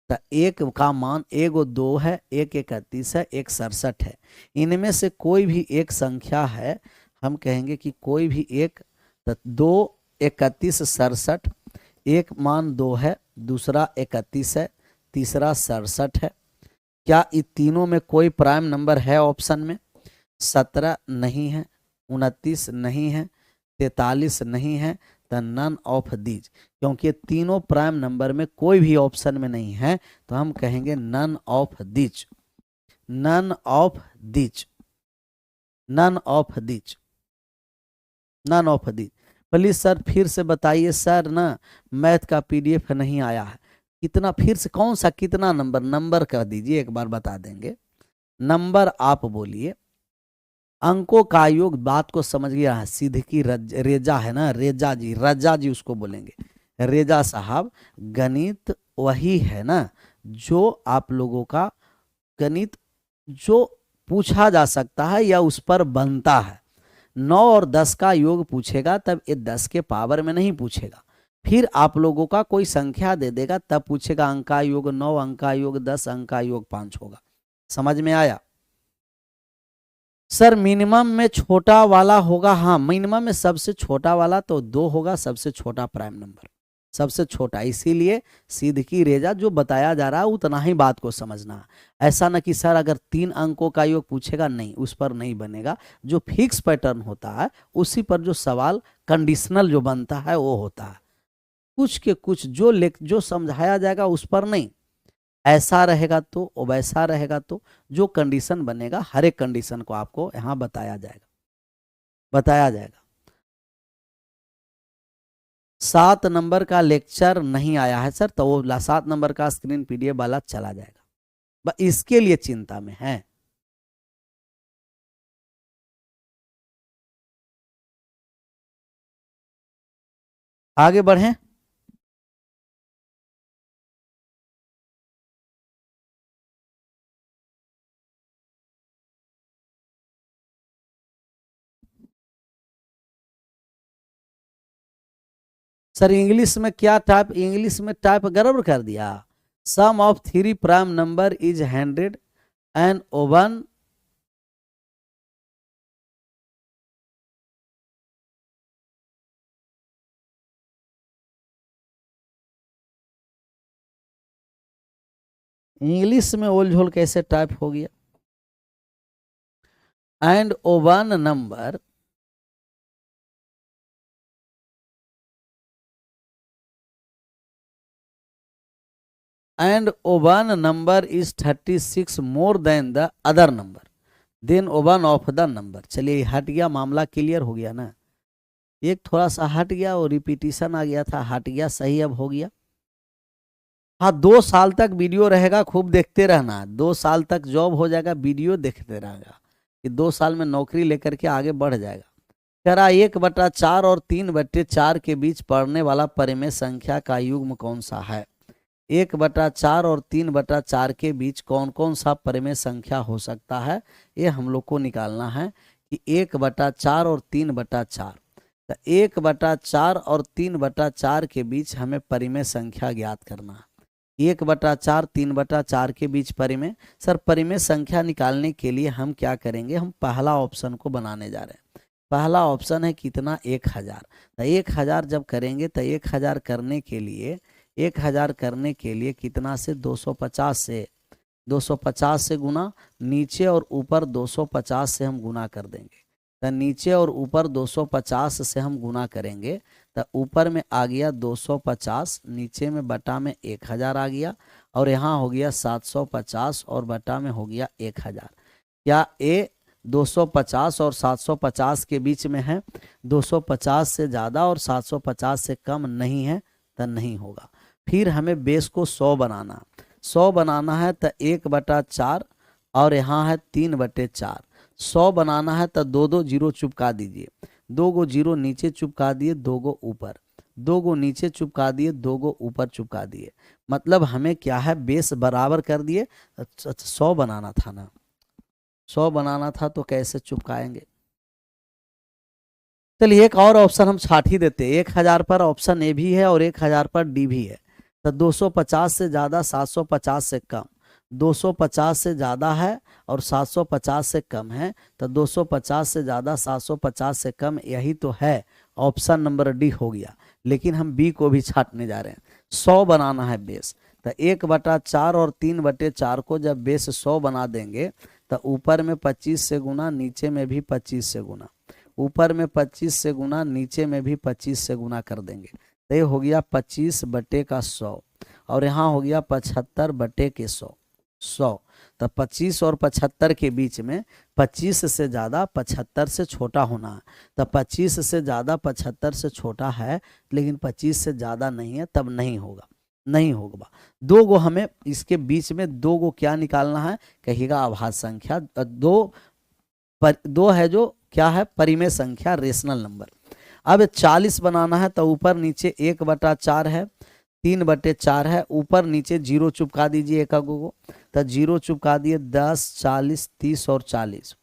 तो एक का मान, एगो 2 है, एक 31 है, एक 67 है। इनमें से कोई भी एक संख्या है, हम कहेंगे कि कोई भी एक, तो 2 31 67, एक मान 2 है, दूसरा 31 है, तीसरा 67 है। क्या इन तीनों में कोई प्राइम नंबर है ऑप्शन में? 17 नहीं है, 29 नहीं है, 43 नहीं है, तो नन ऑफ दीज। क्योंकि ये तीनों प्राइम नंबर में कोई भी ऑप्शन में नहीं है, तो हम कहेंगे none of these, none of these, none of these, none of these. Please sir फिर से बताइए सर ना, मैथ का पीडीएफ नहीं आया है। कितना, फिर से कौन सा, कितना नंबर, नंबर कह दीजिए, एक बार बता देंगे नंबर, आप बोलिए। अंकों का योग, बात को समझ गया है। सीध की रेजा है ना, रेजा जी, रजा जी उसको बोलेंगे, रेजा साहब। गणित वही है ना जो आप लोगों का, गणित जो पूछा जा सकता है या उस पर बनता है। 9 और 10 का योग पूछेगा तब ये 10 के पावर में नहीं पूछेगा। फिर आप लोगों का कोई संख्या दे देगा तब पूछेगा, अंक का योग 9, अंक का योग 10, अंक का योग 5 होगा। समझ में आया? सर मिनिमम में छोटा वाला होगा, हाँ मिनिमम में सबसे छोटा वाला तो 2 होगा, सबसे छोटा प्राइम नंबर, सबसे छोटा। इसीलिए सीध की रेजा जो बताया जा रहा है उतना ही बात को समझना है। ऐसा ना कि सर अगर 3 अंकों का योग पूछेगा, नहीं, उस पर नहीं बनेगा। जो फिक्स पैटर्न होता है उसी पर जो सवाल कंडीशनल जो बनता है वो होता है। कुछ के कुछ जो समझाया जाएगा उस पर नहीं, ऐसा रहेगा तो वैसा रहेगा तो जो कंडीशन बनेगा हर एक कंडीशन को आपको यहाँ बताया जाएगा, बताया जाएगा। 7 नंबर का लेक्चर नहीं आया है सर, तो वो 7 नंबर का स्क्रीन पीडीएफ वाला चला जाएगा, इसके लिए चिंता में है। आगे बढ़ें। सर इंग्लिश में क्या टाइप, इंग्लिश में टाइप गड़बड़ कर दिया। Sum of 3 prime number is 100 and one, English में ओल झोल कैसे टाइप हो गया। And one number, and one number is 36 more than the other number, then one of the number. चलिए हट गया, मामला क्लियर हो गया ना। एक थोड़ा सा हट गया और रिपीटिशन आ गया था, हट गया, सही अब हो गया। हाँ 2 साल तक वीडियो रहेगा, खूब देखते रहना। 2 साल तक जॉब हो जाएगा, वीडियो देखते रहेगा कि 2 साल में नौकरी लेकर के आगे बढ़ जाएगा। कह रहा 1/4 और 3/4 के बीच पढ़ने वाला परिमेय संख्या का युग्म कौन सा है। 1/4 और 3/4 के बीच कौन कौन सा परिमेय संख्या हो सकता है, ये हम लोग को निकालना है कि 1/4 और 3/4। तो 1/4 और 3/4 के बीच हमें परिमेय संख्या ज्ञात करना है। 1/4 3/4 के बीच परिमेय। सर परिमेय संख्या निकालने के लिए हम क्या करेंगे, हम पहला ऑप्शन को बनाने जा रहे हैं। पहला ऑप्शन है कितना, 1000। तो 1000 जब करेंगे तो 1000 करने के लिए, 1000 करने के लिए कितना से, 250 से गुना, नीचे और ऊपर 250 से हम गुना कर देंगे। तो नीचे और ऊपर 250 से हम गुना करेंगे तो ऊपर में आ गया 250, नीचे में बटा में 1000 आ गया, और यहाँ हो गया 750 और बटा में हो गया 1000। क्या ए 250 और 750 के बीच में है, 250 से ज़्यादा और 750 से कम नहीं है तो नहीं होगा। फिर हमें बेस को 100 बनाना, 100 बनाना है तो 1/4 और यहाँ है 3/4। 100 बनाना है तो 2 जीरो चुपका दीजिए, 2 जीरो नीचे चुपका दिए, 2 ऊपर, 2 नीचे चुपका दिए, 2 ऊपर चुपका दिए। मतलब हमें क्या है, बेस बराबर कर दिए। 100 बनाना था ना, 100 बनाना था तो कैसे चुपकाएंगे। चलिए एक और ऑप्शन हम छाट ही देते, 1000 पर ऑप्शन ए भी है और 1000 पर डी भी है। तो 250 से ज़्यादा 750 से कम, 250 से ज़्यादा है और 750 से कम है, तो 250 से ज़्यादा 750 से कम, यही तो है। ऑप्शन नंबर डी हो गया। लेकिन हम बी को भी छाटने जा रहे हैं। 100 बनाना है बेस, तो 1/4 और 3/4 को जब बेस 100 बना देंगे तो ऊपर में 25 से गुना, नीचे में भी 25 से गुना, ऊपर में 25 से गुना, नीचे में भी 25 से गुना कर देंगे। तो ये हो गया 25/100 और यहाँ हो गया 75/100। 100। तो 25 और 75 के बीच में 25 से ज़्यादा 75 से छोटा होना है। तो 25 से ज़्यादा 75 से छोटा है, लेकिन 25 से ज़्यादा नहीं है, तब नहीं होगा, नहीं होगा। दो गो हमें इसके बीच में दो गो क्या निकालना है, कहिएगा आभाज्य संख्या। दो है जो क्या है, परिमेय संख्या, रेशनल नंबर। अब 40 बनाना है तो ऊपर नीचे 1/4 है, 3/4 है, ऊपर नीचे जीरो चुपका दीजिए एक को, तो जीरो चुपका दिए, 10, 40, 30 और 40।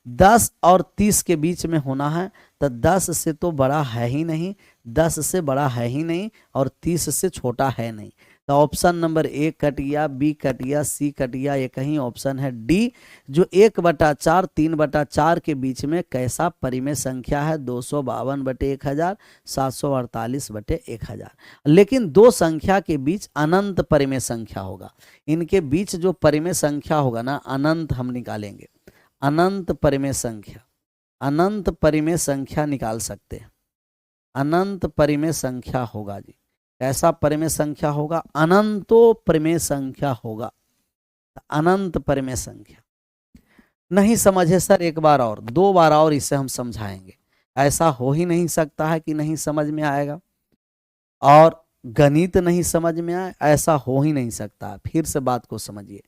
10 और 30 के बीच में होना है, तो 10 से तो बड़ा है ही नहीं, 10 से बड़ा है ही नहीं, और 30 से छोटा है नहीं। तो ऑप्शन नंबर ए कट गया, बी कट गया, सी कट गया, ये कहीं ऑप्शन है डी, जो 1/4 3/4 के बीच में कैसा परिमेय संख्या है, 252/1000, 748/1000। लेकिन दो संख्या के बीच अनंत परिमेय संख्या होगा, इनके बीच जो परिमेय संख्या होगा ना, अनंत हम निकालेंगे, अनंत परिमेय संख्या, अनंत परिमेय संख्या निकाल सकते हैं, अनंत परिमेय संख्या होगा जी। कैसा परिमेय संख्या होगा, अनंतो परिमेय संख्या होगा, अनंत परिमेय संख्या। नहीं समझे सर, एक बार और, 2 बार और इसे हम समझाएंगे। ऐसा हो ही नहीं सकता है कि नहीं समझ में आएगा और गणित नहीं समझ में आए, ऐसा हो ही नहीं सकता। फिर से बात को समझिए,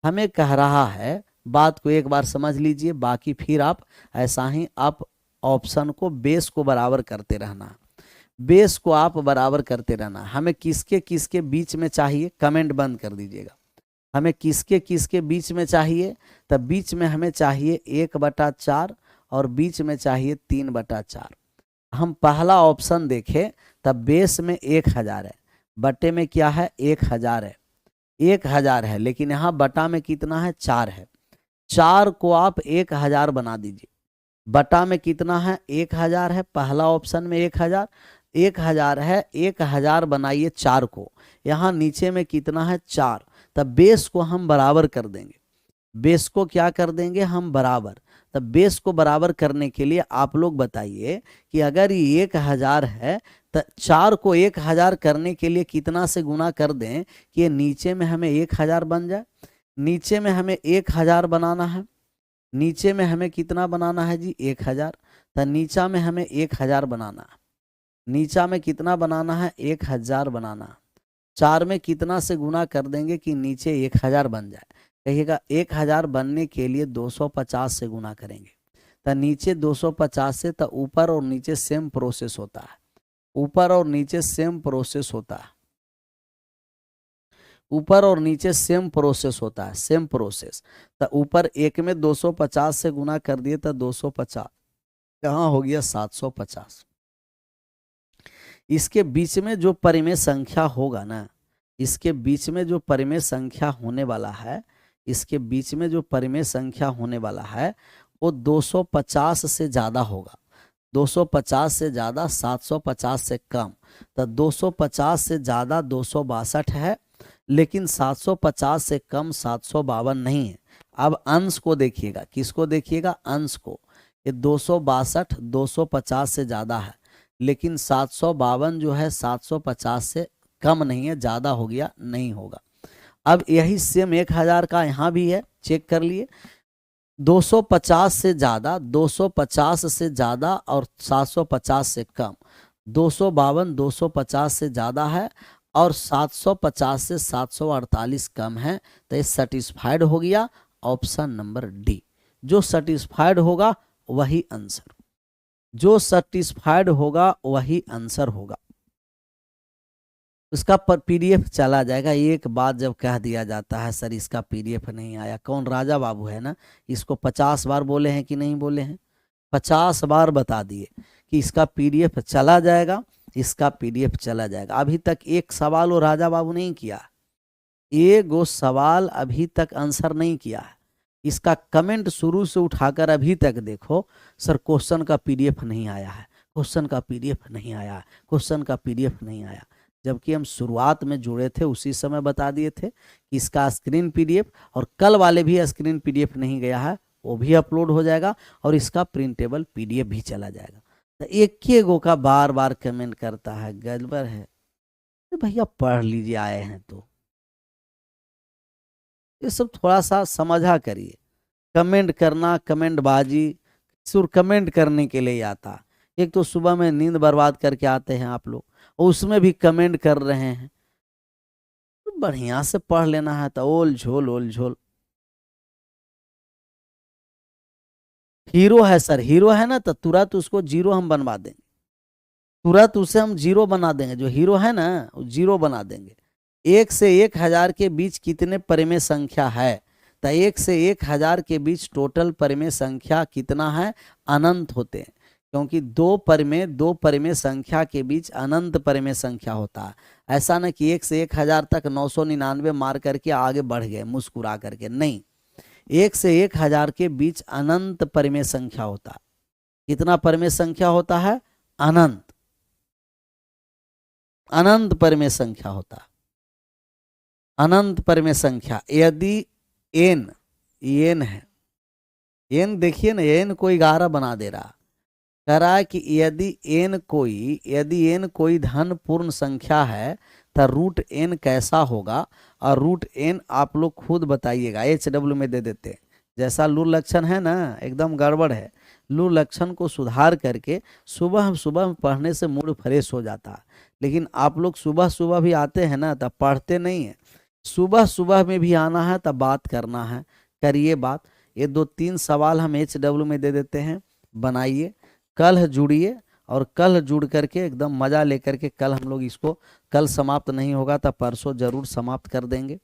हमें कह रहा है, बात को एक बार समझ लीजिए, बाकी फिर आप ऐसा ही आप ऑप्शन को, बेस को बराबर करते रहना, बेस को आप बराबर करते रहना। हमें किसके किसके बीच में चाहिए, कमेंट बंद कर दीजिएगा। हमें किसके किसके बीच में चाहिए, तब बीच में हमें चाहिए 1/4 और बीच में चाहिए 3/4। हम पहला ऑप्शन देखें, तब बेस में 1000 है, बटे में क्या है, 1000 है, 1000 है, लेकिन यहाँ बटा में कितना है, 4 है। 4 को आप 1000 बना दीजिए, बटा में कितना है, 1000 है, पहला ऑप्शन में 1000, 1000 है, 1000 बनाइए 4 को, यहाँ नीचे में कितना है, 4। तब बेस को हम बराबर कर देंगे, बेस को क्या कर देंगे हम, बराबर। तब बेस को बराबर करने के लिए आप लोग बताइए कि अगर ये 1000 है तो 4 को 1000 करने के लिए कितना से गुना कर दें कि ये नीचे में हमें 1000 बन जाए। नीचे में हमें 1000 बनाना है, नीचे में हमें कितना बनाना है जी, 1000। तो नीचा में हमें 1000 बनाना है, नीचा में कितना बनाना है, 1000 बनाना। 4 में कितना से गुना कर देंगे कि नीचे 1000 बन जाए, कहिएगा 1000 बनने के लिए 250 से गुना करेंगे। तो नीचे 250 से, तो ऊपर और नीचे सेम प्रोसेस होता है, ऊपर और नीचे सेम प्रोसेस होता है, ऊपर और नीचे सेम प्रोसेस होता है, सेम प्रोसेस। तो ऊपर एक में 250 से गुना कर दिए तो 250, कहाँ हो गया 750। इसके बीच में जो परिमेय संख्या होगा ना, इसके बीच में जो परिमेय संख्या होने वाला है, इसके बीच में जो परिमेय संख्या होने वाला है वो 250 से ज़्यादा होगा, 250 से ज़्यादा 750 से कम। तो 250 से ज़्यादा 262 है, लेकिन 750 से कम 752 नहीं है। अब अंश को देखिएगा, किसको देखिएगा, अंश को। ये 262 250 से ज़्यादा है, लेकिन 752 जो है 750 से कम नहीं है, ज़्यादा हो गया, नहीं होगा। अब यही सेम 1000 का यहाँ भी है, चेक कर लिए, 250 से ज़्यादा, 250 से ज़्यादा और 750 से कम। 252 250 से ज़्यादा है और 750 से 748 कम है, तो ये सेटिस्फाइड हो गया, ऑप्शन नंबर डी। जो सेटिस्फाइड होगा वही आंसर, जो सेटिस्फाइड होगा वही आंसर होगा। उसका पीडीएफ चला जाएगा। एक बात जब कह दिया जाता है सर इसका पीडीएफ नहीं आया, कौन राजा बाबू है ना, इसको 50 बार बोले हैं कि नहीं बोले हैं, 50 बार बता दिए कि इसका पीडीएफ चला जाएगा, इसका पीडीएफ चला जाएगा। अभी तक एक सवाल वो राजा बाबू नहीं किया, एक वो सवाल अभी तक आंसर नहीं किया है। इसका कमेंट शुरू से उठाकर अभी तक देखो, सर क्वेश्चन का पीडीएफ नहीं आया है, क्वेश्चन का पीडीएफ नहीं आया है, क्वेश्चन का पीडीएफ नहीं आया। जबकि हम शुरुआत में जुड़े थे उसी समय बता दिए थे कि इसका स्क्रीन पीडीएफ, और कल वाले भी स्क्रीन पीडीएफ नहीं गया है, वो भी अपलोड हो जाएगा और इसका प्रिंटेबल पीडीएफ भी चला जाएगा। तो एक ही गो का बार बार कमेंट करता है, गड़बड़ है। तो भैया पढ़ लीजिए, आए हैं तो। ये सब थोड़ा सा समझा करिए। कमेंट करना, कमेंट बाजी सिर्फ कमेंट करने के लिए आता। एक तो सुबह में नींद बर्बाद करके आते हैं आप लोग, उसमें भी कमेंट कर रहे हैं। तो बढ़िया से पढ़ लेना है तो ओल झोल ओल झोल। हीरो है सर, हीरो है ना तो तुरंत उसको जीरो हम बनवा देंगे, तुरंत उसे हम जीरो बना देंगे। जो हीरो है ना वो जीरो बना देंगे। 1 से 1000 के बीच कितने परिमेय संख्या है? तो 1 से 1000 के बीच टोटल परिमेय संख्या कितना है? अनंत होते हैं, क्योंकि दो परिमेय संख्या के बीच अनंत परिमेय संख्या होता है। ऐसा ना कि 1 से 1000 तक 999 मार करके आगे बढ़ गए मुस्कुरा करके, नहीं। 1 से 1000 के बीच अनंत परिमेय संख्या होता है। कितना परिमेय संख्या होता है? अनंत, अनंत परिमेय संख्या होता है, अनंत परिमेय संख्या। यदि एन है, एन देखिए ना, एन कोई 11 बना दे रहा, कह रहा है कि यदि एन कोई धन पूर्ण संख्या है तो रूट एन कैसा होगा? और रूट एन आप लोग खुद बताइएगा, HW में दे देते हैं। जैसा लूर लक्षण है ना, एकदम गड़बड़ है। लूर लक्षण को सुधार करके सुबह सुबह पढ़ने से मूड फ्रेश हो जाता है। लेकिन आप लोग सुबह सुबह भी आते हैं ना तब पढ़ते नहीं है। सुबह सुबह में भी आना है तब बात करना है, करिए बात। ये 2-3 सवाल हम HW में दे देते हैं, बनाइए, कल जुड़िए और कल जुड़ करके एकदम मजा लेकर के कल हम लोग इसको, कल समाप्त नहीं होगा तो परसों जरूर समाप्त कर देंगे।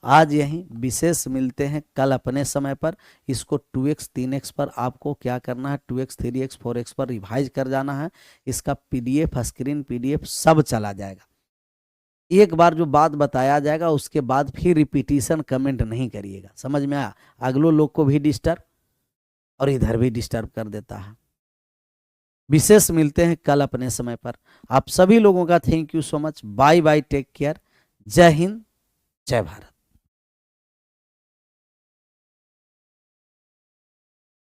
आज यहीं विशेष मिलते हैं कल अपने समय पर। इसको 2x 3x पर आपको क्या करना है, 2x 3x 4x पर रिवाइज कर जाना है। इसका PDF स्क्रीन PDF सब चला जाएगा। एक बार जो बात बताया जाएगा उसके बाद फिर रिपीटिशन कमेंट नहीं करिएगा, समझ में आया? अगले लोग को भी डिस्टर्ब और इधर भी डिस्टर्ब कर देता है। विशेष मिलते हैं कल अपने समय पर। आप सभी लोगों का thank you so much. Bye bye, take care. जय हिंद, जय भारत।